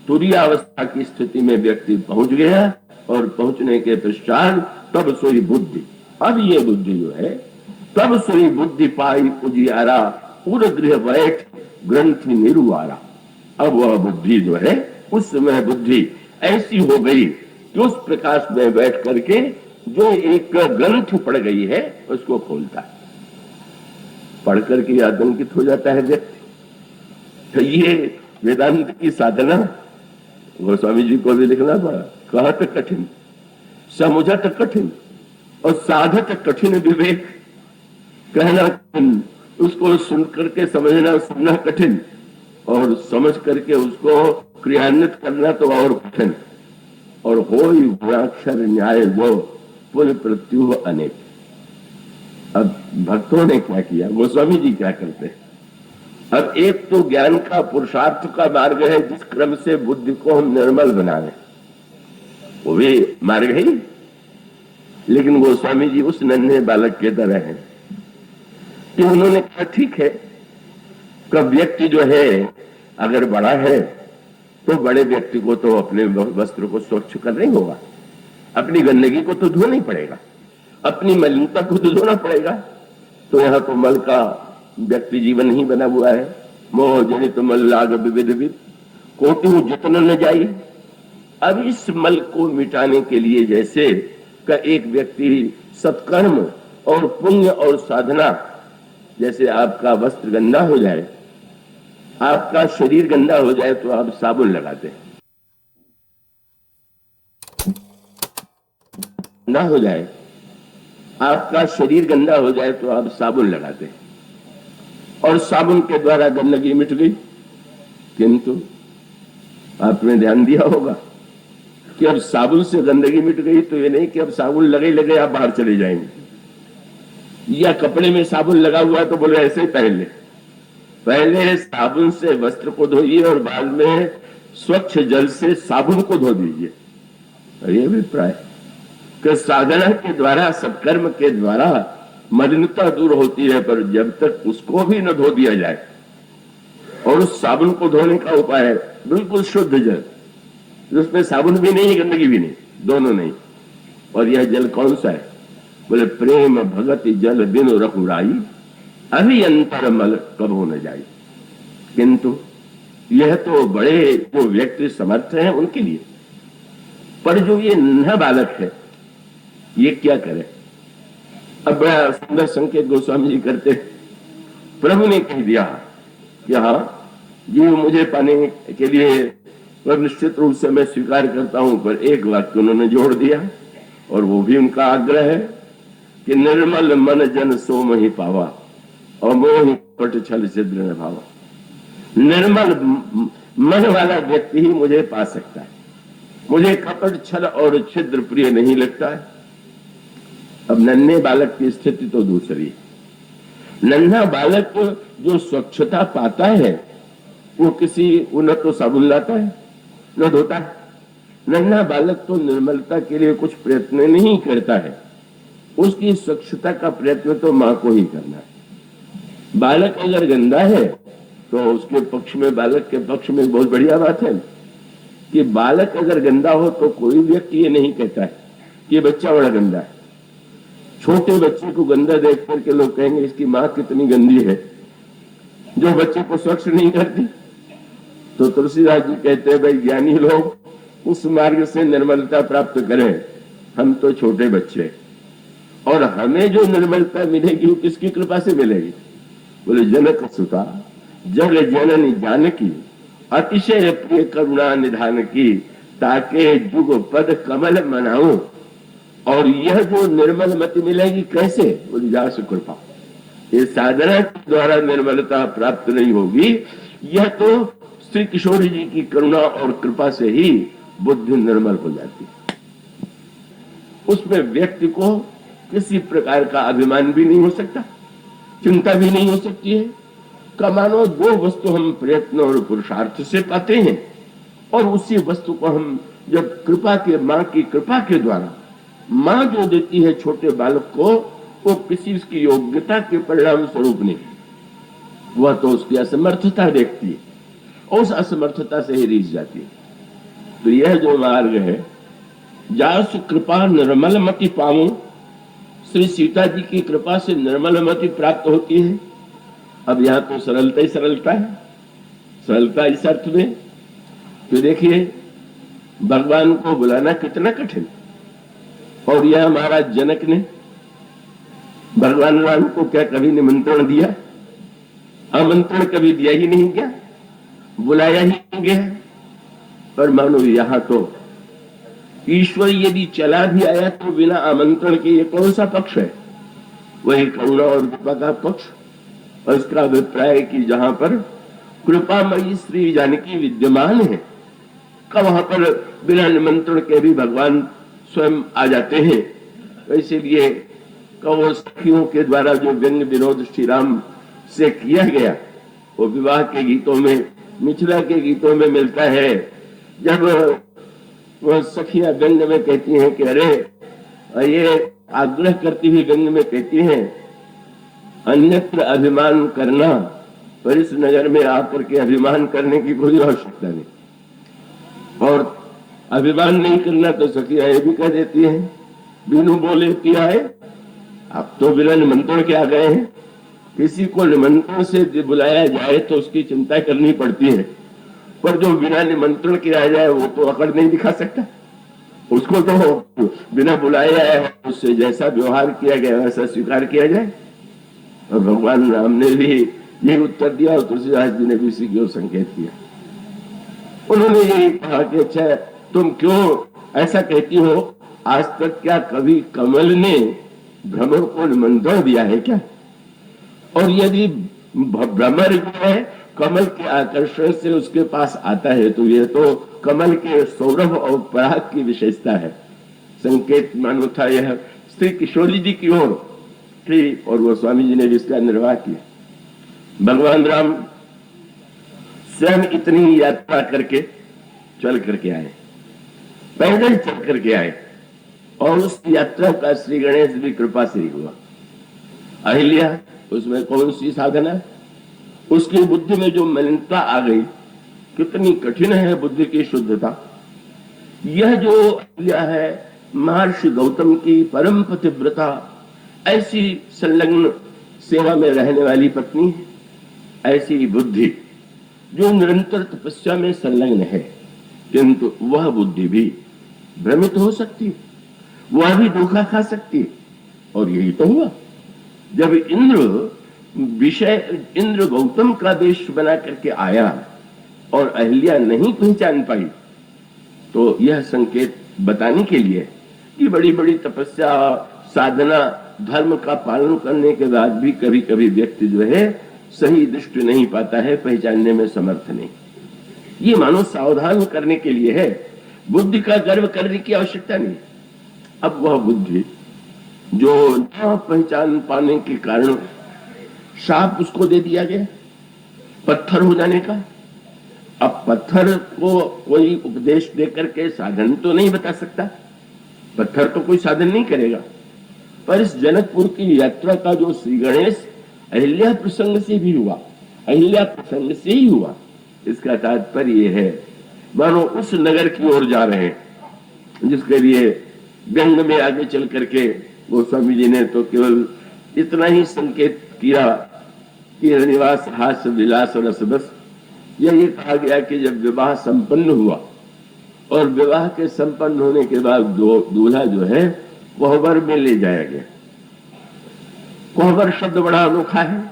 तुरीयावस्था की स्थिति में व्यक्ति पहुंच गया, और पहुंचने के पश्चात तब सोई बुद्धि, अब ये बुद्धि जो है, तब सोई बुद्धि पाई उजियारा, उर गृह बैठ ग्रंथि निरुआरा। अब वह बुद्धि जो है, उस समय बुद्धि ऐसी हो गई कि उस प्रकाश में बैठ करके जो एक ग्रंथ पड़ गई है उसको खोलता है, पढ़ करके आतंकित हो जाता है व्यक्ति। तो ये वेदांत की साधना गोस्वामी जी को भी लिखना पड़ा, कहा तक कठिन, समझा तक कठिन, और साधा तक कठिन विवेक, कहना कठिन, उसको सुन करके समझना सुनना कठिन, और समझ करके उसको क्रियान्वित करना तो और कठिन। और हो ही गुणाक्षर न्याय जो पुल प्रत्युह अनेक। अब भक्तों ने क्या किया, गोस्वामी जी क्या करते हैं? अब एक तो ज्ञान का पुरुषार्थ का मार्ग है, जिस क्रम से बुद्धि को हम निर्मल बनाए, वो भी मार्ग है। लेकिन गोस्वामी जी उस नन्हे बालक के तरह हैं कि उन्होंने कहा ठीक है, कब व्यक्ति जो है अगर बड़ा है तो बड़े व्यक्ति को तो अपने वस्त्र को स्वच्छ करना ही होगा, अपनी गंदगी को तो धोना ही पड़ेगा, अपनी मलिनता को तो धोना पड़ेगा। तो यहाँ तो मल का व्यक्ति जीवन ही बना हुआ है, मोह जनित मल लाग विविध विद, कोटि जितन न जाई। अब इस मल को मिटाने के लिए जैसे का एक व्यक्ति सत्कर्म और पुण्य और साधना, जैसे आपका वस्त्र गंदा हो जाए, आपका शरीर गंदा हो जाए तो आप साबुन लगाते हैं, ना हो जाए, आपका शरीर गंदा हो जाए तो आप साबुन लगाते हैं, और साबुन के द्वारा गंदगी मिट गई। किंतु आपने ध्यान दिया होगा कि अब साबुन से गंदगी मिट गई तो ये नहीं कि अब साबुन लगे लगे आप बाहर चले जाएंगे, या कपड़े में साबुन लगा हुआ तो बोले ऐसे ही पहन ले। पहले साबुन से वस्त्र को धोइए और बाद में स्वच्छ जल से साबुन को धो दीजिए। ये अभिप्राय कि साधना के द्वारा, सत्कर्म के द्वारा मलिनता दूर होती है, पर जब तक उसको भी न धो दिया जाए, और उस साबुन को धोने का उपाय है बिल्कुल शुद्ध जल, उसमें साबुन भी नहीं गंदगी भी नहीं, दोनों नहीं। और यह जल कौन सा है? बोले प्रेम भगति जल बिनु रघुराई, अभी अंतर मल कबो न जाई। किंतु यह तो बड़े जो व्यक्ति समर्थ हैं उनके लिए, पर जो ये नन्हा बालक है ये क्या करे? अब बड़ा सुंदर संकेत गोस्वामी जी करते, प्रभु ने कह दिया कि हाँ जीव मुझे पाने के लिए पर निश्चित रूप से मैं स्वीकार करता हूं, पर एक वाक्य उन्होंने जोड़ दिया, और वो भी उनका आग्रह है कि निर्मल मन जन सोम ही पावा, और मोह पट छल छिद्र न भावा। निर्मल मन वाला व्यक्ति ही मुझे पा सकता है, मुझे कपट छल और छिद्र प्रिय नहीं लगता है। अब नन्हे बालक की स्थिति तो दूसरी है। नन्हा बालक जो स्वच्छता पाता है वो किसी न तो साबुन लाता है न धोता है। नन्हा बालक तो निर्मलता के लिए कुछ प्रयत्न नहीं करता है, उसकी स्वच्छता का प्रयत्न तो मां को ही करना है। बालक अगर गंदा है तो उसके पक्ष में, बालक के पक्ष में बहुत बढ़िया बात है कि बालक अगर गंदा हो तो कोई व्यक्ति ये नहीं कहता है कि ये बच्चा बड़ा गंदा है। छोटे बच्चे को गंदा देख करके लोग कहेंगे इसकी माँ कितनी गंदी है, जो बच्चे को स्वच्छ नहीं करती। तो तुलसीदास जी कहते हैं भाई ज्ञानी लोग उस मार्ग से निर्मलता प्राप्त करें, हम तो छोटे बच्चे, और हमें जो निर्मलता मिलेगी वो किसकी कृपा से मिलेगी? बोले जनक सुता जग जननी जानकी, अतिशय प्रिय करुणा निधान की, ताके जुग पद कमल मनाऊं। और यह जो निर्मल मति मिलेगी कैसे? बोले जास कृपा। ये साधना के द्वारा निर्मलता प्राप्त नहीं होगी, यह तो श्री किशोर जी की करुणा और कृपा से ही बुद्धि निर्मल हो जाती है। उसमें व्यक्ति को किसी प्रकार का अभिमान भी नहीं हो सकता, चिंता भी नहीं हो सकती है, का मानो दो वस्तु हम प्रयत्न और पुरुषार्थ से पाते हैं, और उसी वस्तु को हम जब कृपा के, माँ की कृपा के द्वारा माँ जो देती है छोटे बालक को, वो किसी उसकी योग्यता के परिणाम स्वरूप नहीं, वह तो उसकी असमर्थता देखती है और उस असमर्थता से ही रीझ जाती है। तो यह जो मार्ग है, जासु कृपा निर्मल मति पाऊं, श्री सीता जी की कृपा से निर्मल मति प्राप्त होती है। अब यहाँ तो सरलता ही सरलता है, सरलता इस अर्थ में तो देखिए भगवान को बुलाना कितना कठिन, और यह महाराज जनक ने भगवान राम को क्या कभी निमंत्रण दिया? आमंत्रण कभी दिया ही नहीं, क्या बुलाया ही नहीं गया। पर मानो यहां तो ईश्वर यदि चला भी आया तो बिना आमंत्रण के, ये कौन सा पक्ष है? वही करुणा और कृपा का पक्ष। और इसका अभिप्राय कि जहां पर कृपामयी श्री जानकी विद्यमान है, का वहां पर बिना निमंत्रण के भी भगवान स्वयं आ जाते हैं। तो इसीलिए कौरव सखियों के द्वारा जो व्यंग विरोध श्री राम से किया गया, वो विवाह के गीतों में, मिथिला के गीतों में मिलता है। जब वह सखियां व्यंग में कहती हैं कि अरे, ये आग्रह करती हुई व्यंग में कहती हैं, अन्यत्र अभिमान करना, पर इस नगर में आकर के अभिमान करने की कोई आवश्यकता नहीं। और अभिमान नहीं करना तो सखियां ये भी कह देती हैं, बिनु बोले पिया है। आप तो बिना निमंत्रण के आ गए हैं। किसी को निमंत्रण से बुलाया जाए तो उसकी चिंता करनी पड़ती है, पर जो बिना निमंत्रण के आ जाए वो तो अकड़ नहीं दिखा सकता। उसको तो बिना बुलाए आया है, उससे जैसा व्यवहार किया गया वैसा स्वीकार किया जाए। और भगवान राम ने भी ये उत्तर दिया और तुलसीदास जी ने भी इसी की ओर संकेत किया। उन्होंने ये कहा कि अच्छा, तुम क्यों ऐसा कहती हो? आज तक क्या कभी कमल ने भ्रमर को निमंत्रण दिया है क्या? और यदि भ्रमर जो है कमल के आकर्षण से उसके पास आता है, तो यह तो कमल के सौरभ और पराग की विशेषता है। संकेत मानो था यह श्री किशोरी जी की ओर थी, और वो स्वामी जी ने भी इसका निर्वाह किया। भगवान राम स्वयं इतनी यात्रा करके चल करके आए, पैदल चल करके आए, और उस यात्रा का श्री गणेश भी कृपा से ही हुआ। अहिल्या, उसमें कौन सी साधना? उसकी बुद्धि में जो मलिनता आ गई, कितनी कठिन है बुद्धि की शुद्धता। यह जो अहिल्या है, महर्षि गौतम की परम पतिव्रता, ऐसी संलग्न सेवा में रहने वाली पत्नी है। ऐसी बुद्धि जो निरंतर तपस्या में संलग्न है, किंतु वह बुद्धि भी भ्रमित हो सकती है, वह भी धोखा खा सकती है। और यही तो हुआ जब इंद्र गौतम का देश बना करके आया और अहिल्या नहीं पहचान पाई, तो यह संकेत बताने के लिए कि बड़ी बड़ी तपस्या, साधना, धर्म का पालन करने के बाद भी कभी कभी व्यक्ति जो है सही दृष्टि नहीं पाता है, पहचानने में समर्थ नहीं। ये मानो सावधान करने के लिए है, बुद्धि का गर्व करने की आवश्यकता नहीं। अब वह बुद्धि जो न पहचान पाने के कारण शाप उसको दे दिया गया पत्थर हो जाने का। अब पत्थर को कोई उपदेश देकर के साधन तो नहीं बता सकता, पत्थर तो कोई साधन नहीं करेगा। पर इस जनकपुर की यात्रा का जो श्री गणेश अहिल्या प्रसंग से भी हुआ, अहिल्या प्रसंग से ही हुआ, इसका तात्पर्य है मानो उस नगर की ओर जा रहे हैं जिसके लिए व्यंग में आगे चल करके गोस्वामी जी ने तो केवल इतना ही संकेत किया कि निवास हास विलास रस बस। ये कहा गया कि जब विवाह संपन्न हुआ और विवाह के संपन्न होने के बाद दूल्हा जो है कोहबर में ले जाया गया। कोहबर शब्द बड़ा अनोखा है।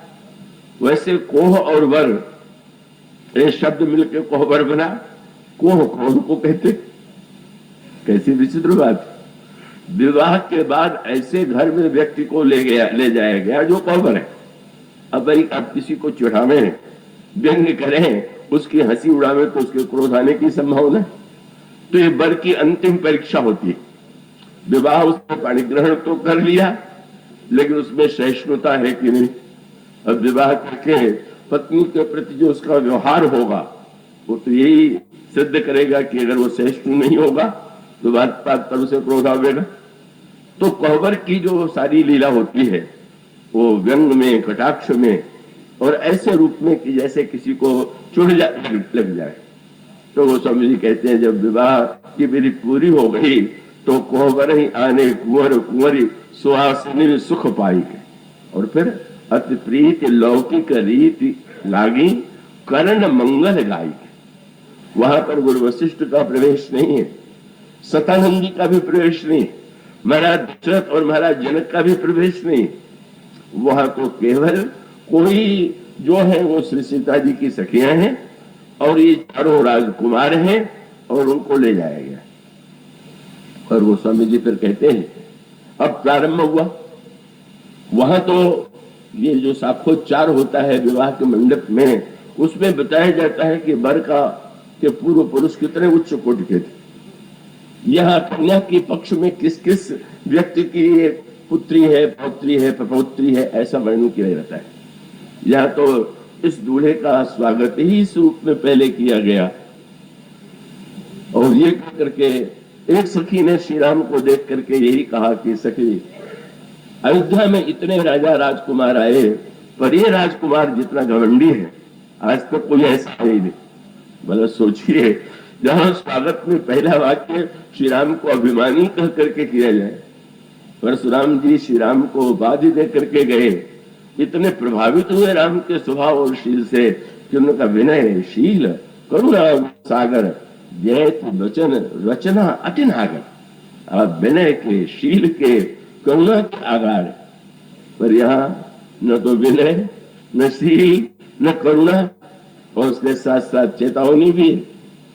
वैसे कोह और वर ये शब्द मिलकर कोहबर बना। कोह कौन को कहते? कैसी विचित्र बात। विवाह के बाद ऐसे घर में व्यक्ति को ले जाया गया जो कोहबर है। अब भाई आप किसी को चिढ़ावे, व्यंग करें, उसकी हंसी उड़ावे तो उसके क्रोध आने की संभावना। तो ये वर की अंतिम परीक्षा होती है। विवाह उसने पाणिग्रहण तो कर लिया, लेकिन उसमें सहिष्णुता है कि नहीं। अब विवाह करके पत्नी के प्रति जो उसका व्यवहार होगा वो तो यही सिद्ध करेगा कि अगर वो सहिष्णु नहीं होगा तो बात बात पर उसे क्रोध आवेगा। तो कोहबर की जो सारी लीला होती है वो व्यंग में, कटाक्ष में और ऐसे रूप में कि जैसे किसी को चुड़ लग जाए। तो वो स्वामी जी कहते हैं जब विवाह की विधि पूरी हो गई तो कोहबर ही आने कुंवर कुंवरी सुहासिनी सुख पाई के, और फिर अति प्रीत लौकिक रीति लागी कर्ण मंगल गाई के। वहां पर गुरु वशिष्ठ का प्रवेश नहीं है, सतानंद जी का भी प्रवेश नहीं, महाराज दशरथ और महाराज जनक का भी प्रवेश नहीं। वहां तो केवल कोई जो है वो श्री सीता जी की सखियां हैं और ये चारों राजकुमार हैं और उनको ले जाया गया। और वो स्वामी जी फिर कहते हैं अब प्रारंभ हुआ। वहां तो ये जो साक्षोच्चार होता है विवाह के मंडप में, उसमें बताया जाता है कि वर का के पूर्व पुरुष कितने उच्च कोटि के थे। यहाँ कन्या के पक्ष में किस किस व्यक्ति की पुत्री है, पौत्री है, प्रपौत्री है, ऐसा वर्णन किया जाता है। यहाँ तो इस दूल्हे का स्वागत ही इस रूप में पहले किया गया। और ये करके एक सखी ने श्री राम को देख करके यही कहा कि सखी, अयोध्या में इतने राजा राजकुमार आए पर ये राजकुमार जितना घमंडी है आज तक कोई ऐसा नहीं। मतलब सोचिए, जहां स्वागत में पहला वाक्य श्री राम को अभिमानी कह करके किया जाए, परशुराम जी श्री राम को उपाधि दे करके गए। इतने प्रभावित हुए राम के स्वभाव और शील से कि उनका विनय, शील, करुणा सागर, जैत वचन रचना अटिनागर। आप विनय के, शील के, करुणा के आगार, पर यहाँ न तो विनय, न शील, न करुणा, और उसके साथ साथ चेतावनी भी।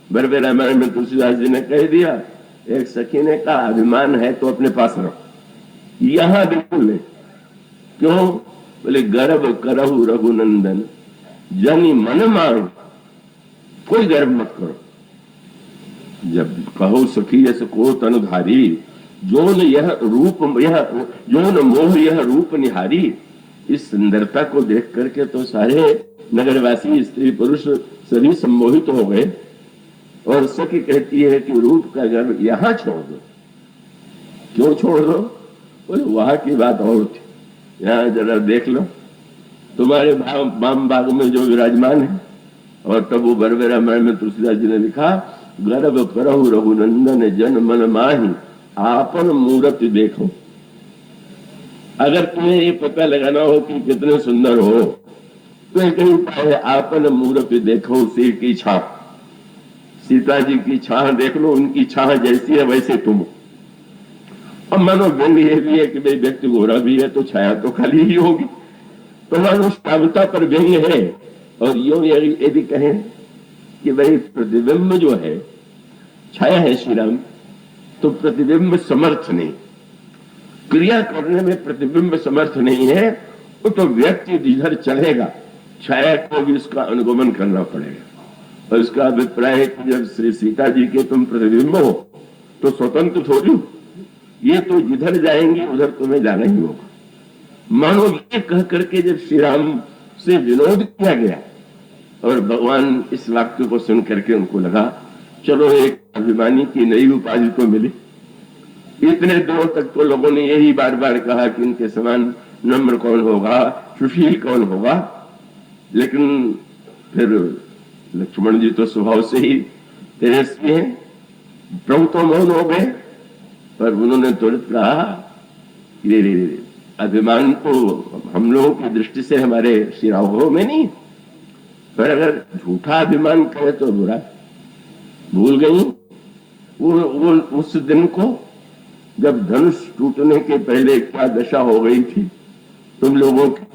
बरबे रामायण में तुलसीदास जी ने कह दिया, एक सखी ने कहा अभिमान है तो अपने पास रखो, यहां बिल्कुल नहीं। क्यों? बोले गर्व करहु रघुनंदन जनि मन मारो, कोई गर्व मत करो। जब कहो सखी यस को तनुधारी, जोन यह रूप यह जोन मोह यह रूप निहारी। इस सुंदरता को देख करके तो सारे नगरवासी स्त्री पुरुष सभी सम्मोहित हो गए। और सखी कहती है कि रूप का गर्व यहां छोड़ दो। क्यों छोड़ दो? बोले वहां की बात और थी, यहाँ जरा देख लो तुम्हारे बाम बाग में जो विराजमान है। और तब वो बरबे रामायण में तुलसीदास जी ने लिखा, गर्व करहु रघुनंदन जन मन माही आपन मूर्ति देखो। अगर तुम्हें ये पता लगाना हो कि कितने सुंदर हो तो कहीं है आपन मूर्ति देखो, सिर की छाप, सीता जी की छाह देख लो, उनकी छाह जैसी है वैसे तुम। अब मानो व्यंग ये भी है कि भाई व्यक्ति गोरा भी है तो छाया तो खाली ही होगी, तो मानो श्यामता पर व्यंग है। और यो ये भी कहें कि भाई प्रतिबिंब जो है छाया है श्री राम, तो प्रतिबिंब समर्थ नहीं, क्रिया करने में प्रतिबिंब समर्थ नहीं है, तो व्यक्ति जिधर चढ़ेगा छाया को भी उसका अनुगमन करना पड़ेगा। और उसका अभिप्राय है कि जब श्री सीता जी के तुम प्रतिबिंब हो तो स्वतंत्र थोड़ी हो, ये तो जिधर जाएंगे उधर तुम्हें जाना ही होगा। मानो ये कह करके जब श्री राम से विनोद किया गया और भगवान इस वाक्य को सुन करके उनको लगा चलो एक अभिमानी की नई उपाधि तो मिली। इतने दिनों तक तो लोगों ने यही बार बार कहा कि इनके समान नम्र कौन होगा, सुशील कौन होगा, लेकिन फिर लक्ष्मण जी तो स्वभाव से ही तेजस्वी हैं, प्रभु तो मौन हो गए, पर उन्होंने तुरंत कहा कि अभिमान तो हम लोगों की दृष्टि से हमारे श्री राघव में नहीं, पर अगर झूठा अभिमान करे तो बुरा। भूल गई वो उस दिन को जब धनुष टूटने के पहले क्या दशा हो गई थी तुम लोगों की,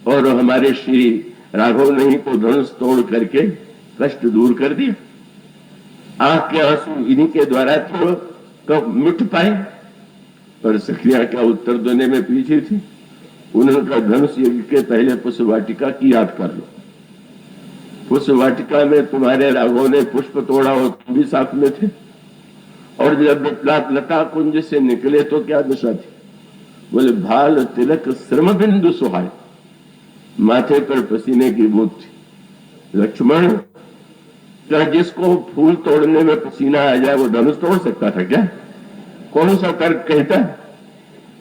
और हमारे श्री राघव ने ही को धनुष तोड़ करके कष्ट दूर कर दिया। आंख के आंसू इन्हीं के द्वारा तो कब मिट पाए, पर सखियां क्या उत्तर देने में पीछे थी। उन्होंने कहा धनुष यज्ञ के पहले पुष्प वाटिका की याद कर लो। पुष्प वाटिका में तुम्हारे राघव ने पुष्प तोड़ा और तुम भी साथ में थे, और जब लता कुंज से निकले तो क्या दशा थी? बोले भाल तिलक श्रम बिंदु सुहाय। माथे पर पसीने की बूंद थी। लक्ष्मण, क्या जिसको फूल तोड़ने में पसीना आ जाए वो धनुष तोड़ सकता था क्या? कौन सा तर्क कहता?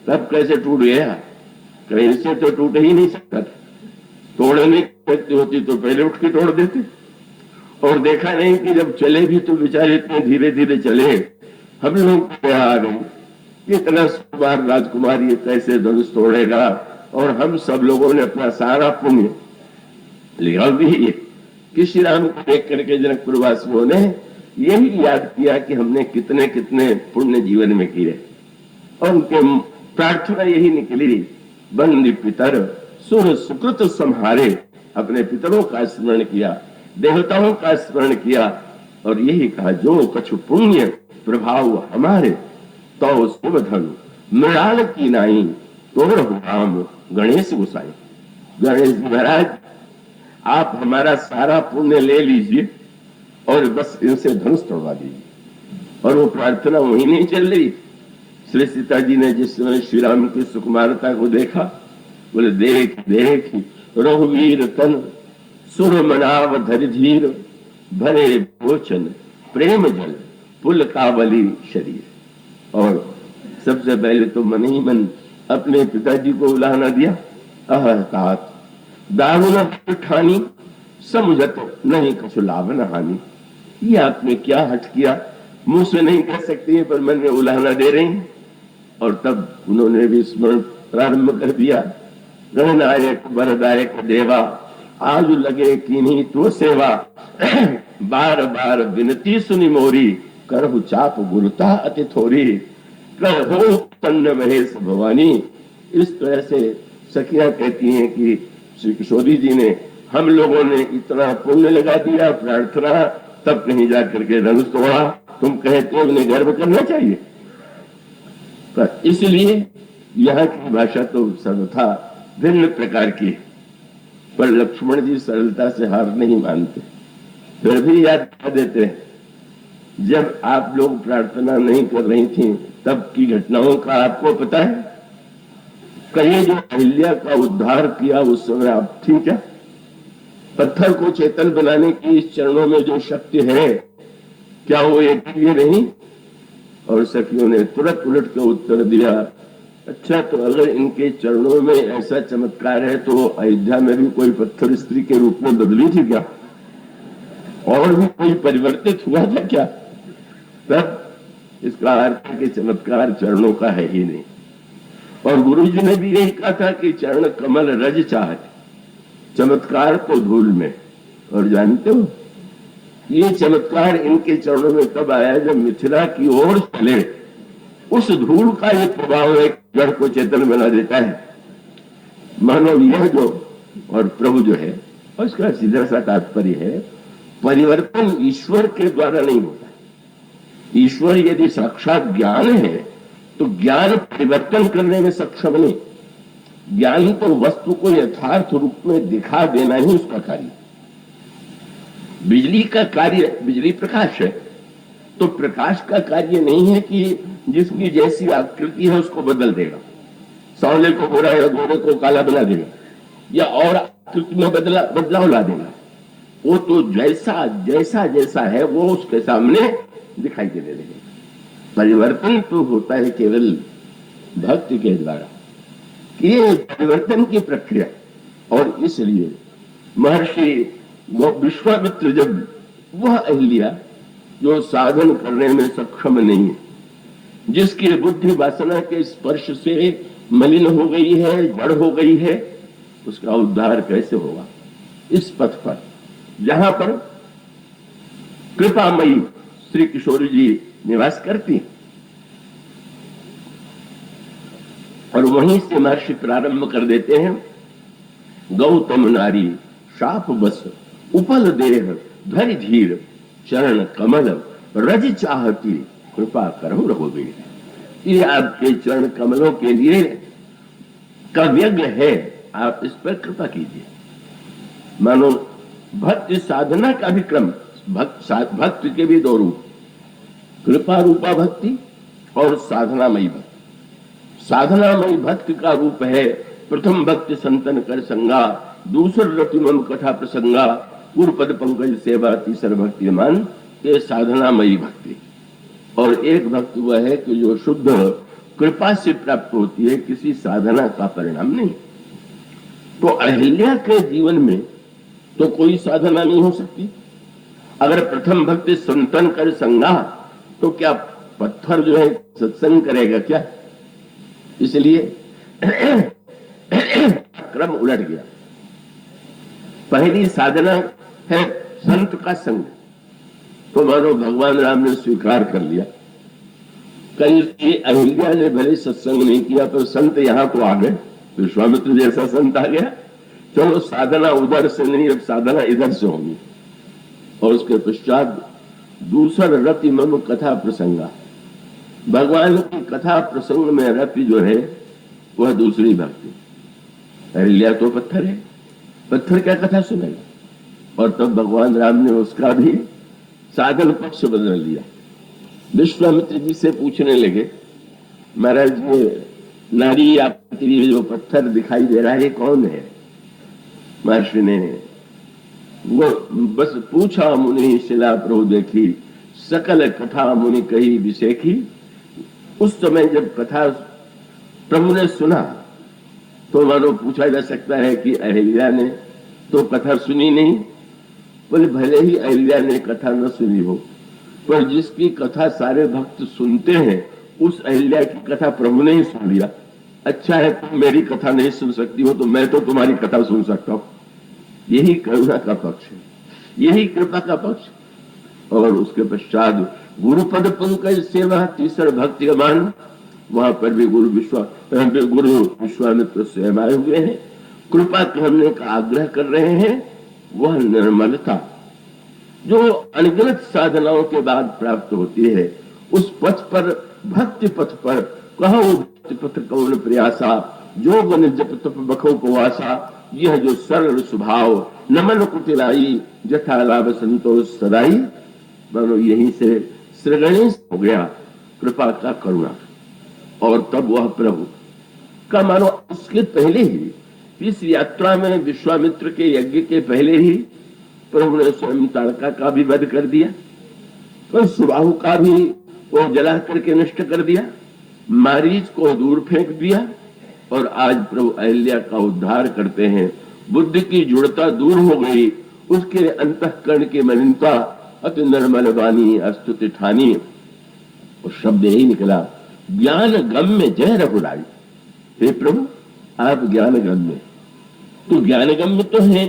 तब कैसे टूट गया? कहीं से तो टूट ही नहीं सकता था। तोड़ने की शक्ति होती तो पहले उठ के तोड़ देते। और देखा नहीं कि जब चले भी तो बेचारे इतने धीरे धीरे चले, हम लोग यहाँ आ गए। इतना सुकुमार राजकुमार ये कैसे धनुष तोड़ेगा? और हम सब लोगों ने अपना सारा पुण्य लिया भी है कि श्री राम को देख करके जनकपुर वासियों ने यही याद किया कि हमने कितने कितने पुण्य जीवन में किए। और उनके प्रार्थना यही निकली, बंदी पितर सुर सुकृत संहारे। अपने पितरों का स्मरण किया, देवताओं का स्मरण किया और यही कहा, जो कछु पुण्य प्रभाव हमारे तो शुभ धनु मृणाल की नाई तोड़ राम गणेश गोसाई। गणेश महाराज, आप हमारा सारा पुण्य ले लीजिए और बस इनसे धनुष तोड़वा दीजिए। और वो प्रार्थना वही नहीं चल रही। श्री सीता जी ने जिस समय श्री राम की सुकुमारता को देखा, बोले देख देख रघुवीर तन सुर मनाव धरि धीर भरे भोचन प्रेम जल पुल कावली शरीर। और सबसे पहले तो मन ही मन अपने पिताजी को उलाहना दिया। तात दारुण ठानी समुझत नहीं कछु लाभ न हानि। ये आपने क्या हट किया? मुंह से नहीं कह सकती है पर मन में उलाहना दे रही हैं। और तब उन्होंने भी स्मरण प्रारंभ कर दिया। गणनायक वरदायक देवा आज लगे कीन्ही तो सेवा। बार बार विनती सुनी मोरी करहु चाप गुरुता अति थोरी। करहु तन्न महेश भवानी। इस तरह से सखियां कहती हैं कि श्री किशोरी जी ने, हम लोगों ने इतना पुण्य लगा दिया प्रार्थना, तब कहीं जाकर के धनुष तोड़ा। तुम कहते हो उन्हें गर्व करना चाहिए। पर इसलिए यहाँ की भाषा तो सर्वथा भिन्न प्रकार की, पर लक्ष्मण जी सरलता से हार नहीं मानते। फिर भी याद कर देते हैं, जब आप लोग प्रार्थना नहीं कर रही थी तब की घटनाओं का आपको पता है? कहीं जो अहिल्या का उद्धार किया उस समय आप थी क्या? पत्थर को चेतन बनाने की इस चरणों में जो शक्ति है, क्या वो एक लिए नहीं? और सखियों ने तुरंत उलट के उत्तर दिया, अच्छा तो अगर इनके चरणों में ऐसा चमत्कार है तो अयोध्या में भी कोई पत्थर स्त्री के रूप में बदली थी क्या? और भी कोई परिवर्तित हुआ था क्या? तब इसका अर्थ है कि चमत्कार चरणों का है ही नहीं। और गुरु जी ने भी यही कहा था कि चरण कमल रज चाहते, चमत्कार तो धूल में। और जानते हो ये चमत्कार इनके चरणों में तब आया जब मिथिला की ओर चले। उस धूल का ये प्रभाव एक जड़ को चेतन बना देता है। मानव यह जो और प्रभु जो है, और इसका सीधा सा तात्पर्य है, परिवर्तन ईश्वर के द्वारा नहीं होता। ईश्वर यदि साक्षात ज्ञान है तो ज्ञान परिवर्तन करने में सक्षम नहीं। ज्ञान तो वस्तु को यथार्थ रूप में दिखा देना ही उसका कार्य। बिजली का कार्य, बिजली प्रकाश है, तो प्रकाश का कार्य नहीं है कि जिसकी जैसी आकृति है उसको बदल देगा, सांवले को गोरा या गोरे को काला बना देगा, या और आकृति में बदलाव ला देगा। वो तो जैसा जैसा जैसा है वो उसके सामने दिखाई देने लगेगा। परिवर्तन तो होता है केवल भक्ति के द्वारा, ये परिवर्तन की प्रक्रिया। और इसलिए महर्षि विश्वामित्र, जब वह अहिल्या जो साधन करने में सक्षम नहीं है, जिसकी बुद्धि वासना के स्पर्श से मलिन हो गई है, जड़ हो गई है, उसका उद्धार कैसे होगा? इस पथ पर जहां पर कृपामयी श्री किशोरी जी निवास करती, और वहीं से महर्षि प्रारंभ कर देते हैं, गौतम नारी शाप बस उपल देह धरि धीर चरण कमल रज चाहती कृपा करो रघुवीर। ये आपके चरण कमलों के लिए कव्यज्ञ है, आप इस पर कृपा कीजिए। मानो भक्ति साधना का भी क्रम, भक्ति के भी दो रूप, कृपा रूपा भक्ति और साधनामयी भक्ति। साधनामयी भक्ति का रूप है प्रथम भक्ति संतन कर संगा, दूसर रति मम कथा प्रसंगा गुरुपद पंकज सेवा तीसर भक्ति मान, ये साधनामयी भक्ति। और एक भक्ति वह है कि जो शुद्ध कृपा से प्राप्त होती है, किसी साधना का परिणाम नहीं। तो अहिल्या के जीवन में तो कोई साधना नहीं हो सकती। अगर प्रथम भक्ति संतन कर संगा, तो क्या पत्थर जो है सत्संग करेगा क्या? इसलिए क्रम उलट गया। पहली साधना है संत का संग, तो मानो भगवान राम ने स्वीकार कर लिया। कहीं अहिल्या ने भले सत्संग नहीं किया, तो संत यहां तो आ गए, विश्वामित्र जैसा संत आ गया। चलो साधना उधर से नहीं, अब साधना इधर से होगी। और उसके पश्चात दूसर रति मम कथा प्रसंगा, भगवान की कथा प्रसंग में रति जो है वह दूसरी भक्ति। अहिल्या तो पत्थर है, पत्थर क्या कथा सुनेगा? और तब भगवान राम ने उसका भी साधन पक्ष बदल लिया। विश्वामित्र जी से पूछने लगे, महाराज ये नारी आपकी जो पत्थर दिखाई दे रहा है ये कौन है? महर्षि ने वो बस पूछा, मुनि शिला प्रभु देखी, सकल कथा मुनि कही विशेखी। उस समय जब कथा प्रभु ने सुना, तो मानो पूछा जा सकता है कि अहिल्या ने तो कथा सुनी नहीं। बोले भले ही अहिल्या ने कथा न सुनी हो, पर जिसकी कथा सारे भक्त सुनते हैं, उस अहिल्या की कथा प्रभु ने ही सुन लिया। अच्छा है तुम मेरी कथा नहीं सुन सकती हो, तो मैं तो तुम्हारी कथा सुन सकता हूं। यही करुणा का पक्ष है, यही कृपा का पक्ष। और उसके पश्चात गुरुपद पंकज सेवा तीसर भक्ति मान, वहां पर भी गुरु विश्वामित्र स्वयं आए हुए हैं, कृपा करने का आग्रह कर रहे हैं। वह निर्मलता जो अनगिनत साधनाओं के बाद प्राप्त होती है, उस पथ पर, भक्ति पथ पर, कहो भक्ति पथ कौन प्रयासा, जो बन जप तप बखो उपवासा, यह जो सरल स्वभाव नमन कुटिलाई, जथा लाभ संतोष सदाई। मानो यहीं से श्रीगणेश हो गया कृपा का करुणा। और तब वह प्रभु का मानो उसके पहले ही, इस यात्रा में विश्वामित्र के यज्ञ के पहले ही प्रभु ने स्वयं ताड़का का भी वध कर दिया, तो सुबाहु का भी वो जला करके नष्ट कर दिया, मारीच को दूर फेंक दिया। और आज प्रभु अहिल्या का उद्धार करते हैं। बुद्धि की जुड़ता दूर हो गई, उसके अंतःकरण की मलिनता अति निर्मल वाणी अस्तुति ठानी। और शब्द यही निकला, ज्ञान गम्य जय रघुराई। हे प्रभु आप ज्ञान गम्य, तो ज्ञान गम्य तो है,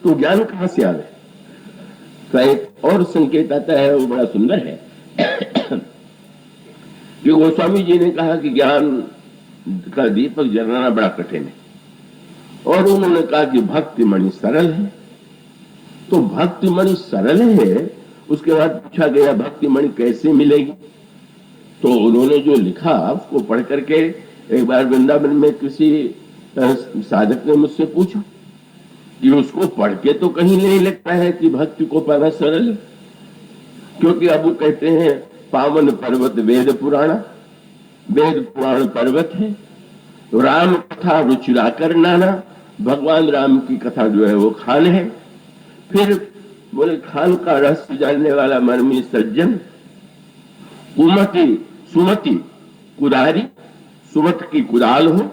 तो ज्ञान कहां से आवे? का एक और संकेत आता है, वो बड़ा सुंदर है कि गोस्वामी जी ने कहा कि ज्ञान का दीपक जलाना बड़ा कठिन है, और उन्होंने कहा कि भक्ति मणि सरल है। तो भक्ति मणि सरल है, उसके बाद पूछा गया भक्ति मणि कैसे मिलेगी? तो उन्होंने जो लिखा उसको पढ़ करके एक बार वृंदावन में किसी साधक ने मुझसे पूछा कि उसको पढ़ के तो कहीं नहीं लगता है कि भक्ति को पाना सरल है, क्योंकि अब वो कहते हैं पावन पर्वत वेद पुराण, वेद पुराण पर्वत है, तो राम कथा रुचिरा कर नाना, भगवान राम की कथा जो है वो खान है। फिर बोले खान का रहस्य जानने वाला मर्मी सज्जन, कुमति सुमति कुदारी, सुमत की कुदाल हो,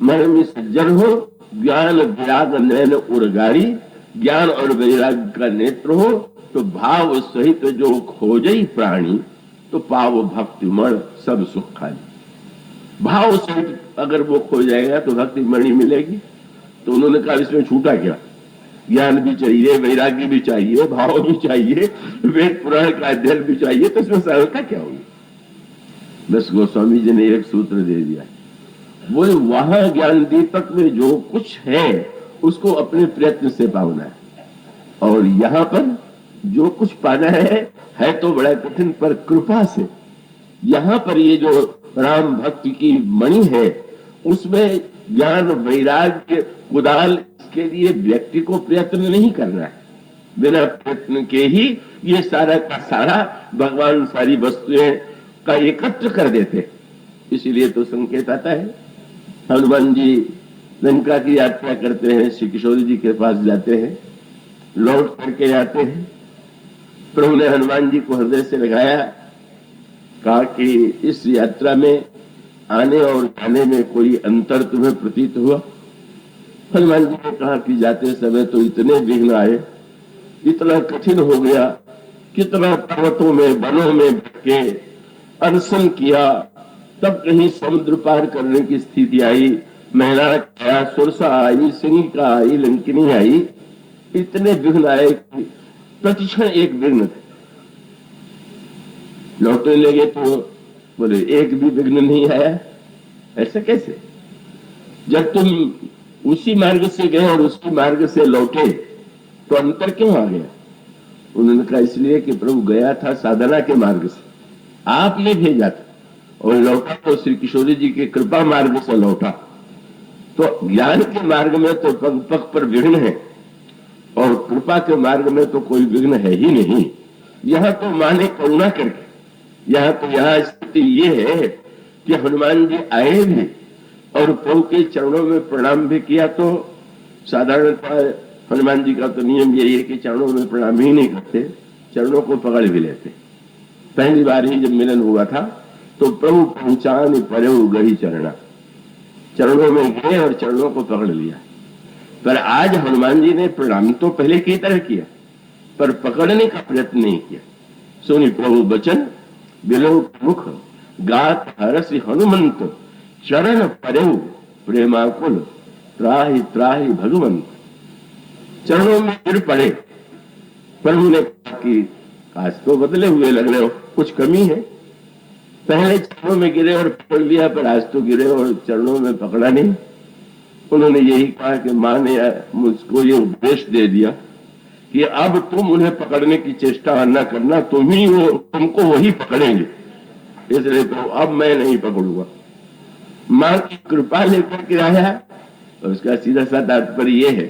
मर्मी सज्जन हो, ज्ञान विराग नैन उर्गारी, ज्ञान और वैराग का नेत्र हो, तो भाव सहित जो खोजई प्राणी, तो पाव भक्ति मण सब सुख खाली। भाव सहित अगर वो खो जाएगा तो भक्ति मणि मिलेगी। तो उन्होंने कहा इसमें छूटा क्या? ज्ञान भी चाहिए, वैराग्य भी चाहिए, भाव भी चाहिए, वेद पुराण का अध्ययन भी चाहिए, तो इसमें सरलता क्या होगी? बस गोस्वामी जी ने एक सूत्र दे दिया, वो वहां ज्ञान दीपक में जो कुछ है उसको अपने प्रयत्न से पाना है, और यहाँ पर जो कुछ पाना है तो बड़ा कठिन, पर कृपा से यहाँ पर ये जो राम भक्ति की मणि है, उसमें ज्ञान वैराग्य कुदाल के लिए व्यक्ति को प्रयत्न नहीं करना है, बिना प्रयत्न के ही ये सारा का सारा भगवान सारी वस्तुएं का एकत्र कर देते। इसीलिए तो संकेत आता है, हनुमान जी लंका की यात्रा करते हैं, श्री किशोर जी के पास जाते हैं, लौट करके आते हैं। प्रभु ने हनुमान जी को हृदय से लगाया, कहा कि इस यात्रा में आने और जाने में कोई अंतर तुम्हें प्रतीत हुआ? हनुमान जी ने कहा कि जाते समय तो इतने विघ्न आए, इतना कठिन हो गया, कितना पर्वतों में वनों में भटके, अनशन किया, तब कहीं समुद्र पार करने की स्थिति आई, मेहनत आया, सुरसा आई, सिंहिका आई, लंकिनी आई, इतने विघ्न आए कि प्रतिक्षण एक विघ्न थे। लौटने लगे तो बोले एक भी विघ्न नहीं आया। ऐसा कैसे? जब तुम उसी मार्ग से गए और उसी मार्ग से लौटे तो अंतर क्यों आ गया? उन्होंने कहा इसलिए कि प्रभु गया था साधना के मार्ग से, आपने भेजा था, और लौटा तो श्री किशोरी जी के कृपा मार्ग से लौटा। तो ज्ञान के मार्ग में तो पग पग पर विघ्न है, और कृपा के मार्ग में तो कोई विघ्न है ही नहीं। यहां तो माने करुणा करके, यहाँ स्थिति ये है कि हनुमान जी आए भी और प्रभु के चरणों में प्रणाम भी किया। तो साधारणतः हनुमान जी का तो नियम यही है कि चरणों में प्रणाम ही नहीं करते, चरणों को पकड़ भी लेते। पहली बार ही जब मिलन हुआ था तो प्रभु पहुंचान परे गही चरणा, चरणों में गए और चरणों को पकड़ लिया। पर आज हनुमान जी ने प्रणाम तो पहले की तरह किया, पर पकड़ने का प्रयत्न नहीं किया। सुनी प्रभु बचन बिलो मुख, गात हरसि हनुमंत, चरण परेहु प्रेमाकुल, त्राहि त्राहि भगवंत। चरणों में गिर पड़े। प्रभु ने कहा कि आज तो बदले हुए लग रहे हो, कुछ कमी है? पहले चरणों में गिरे और पकड़ लिया, पर आज तो गिरे और चरणों में पकड़ा नहीं। उन्होंने यही कहा कि मां ने मुझको ये उपदेश दे दिया कि अब तुम उन्हें पकड़ने की चेष्टा न करना, तुमको वही पकड़ेंगे, इसलिए तो अब मैं नहीं पकड़ूंगा। मां की कृपा लेकर के आया। और उसका सीधा सा तात्पर्य ये है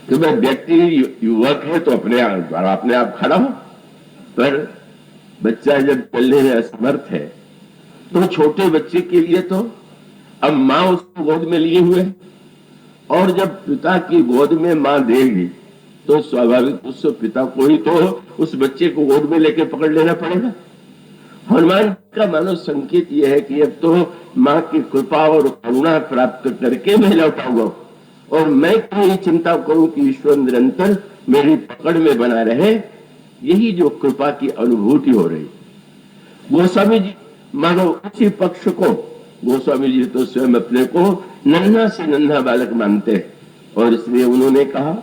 कि वह व्यक्ति युवक है तो अपने आप खड़ा हो, पर बच्चा जब चलने में असमर्थ है तो छोटे बच्चे के लिए तो अब मां उसको गोद में लिए हुए, और जब पिता की गोद में मां देगी तो स्वाभाविक उस पिता को ही तो उस बच्चे को गोद में लेकर पकड़ लेना पड़ेगा। हनुमान का मानो संकेत यह है कि अब तो मां की कृपा और करुणा प्राप्त करके मैं लौटाऊंगा, और मैं क्यों चिंता करूं कि ईश्वर निरंतर मेरी पकड़ में बना रहे। यही जो कृपा की अनुभूति हो रही। गोस्वामी जी मानो उसी पक्ष को, गोस्वामी जी तो स्वयं अपने को नन्हा से नन्हा बालक मानते हैं, और इसलिए उन्होंने कहा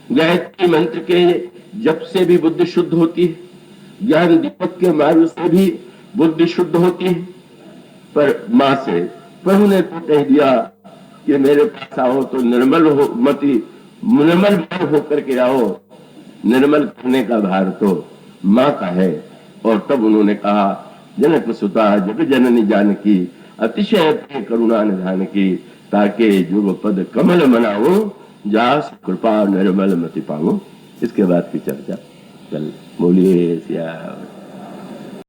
गायत्री मंत्र के जप से भी बुद्धि शुद्ध होती है, ज्ञान दीपक के मार्ग से भी बुद्धि शुद्ध होती है, पर मां से प्रभु ने तो कह दिया कि मेरे पास आओ तो निर्मल होकर के आओ, निर्मल करने का भार तो मां का है। और तब उन्होंने कहा जनक सुता जग जननी जानकी, अतिशय प्रिय करुणा निधान की, ताके जुग पद कमल मनाओ, जास कृपा निर्मल मति पाओ। इसके बाद की चर्चा कल। बोलिए सिया।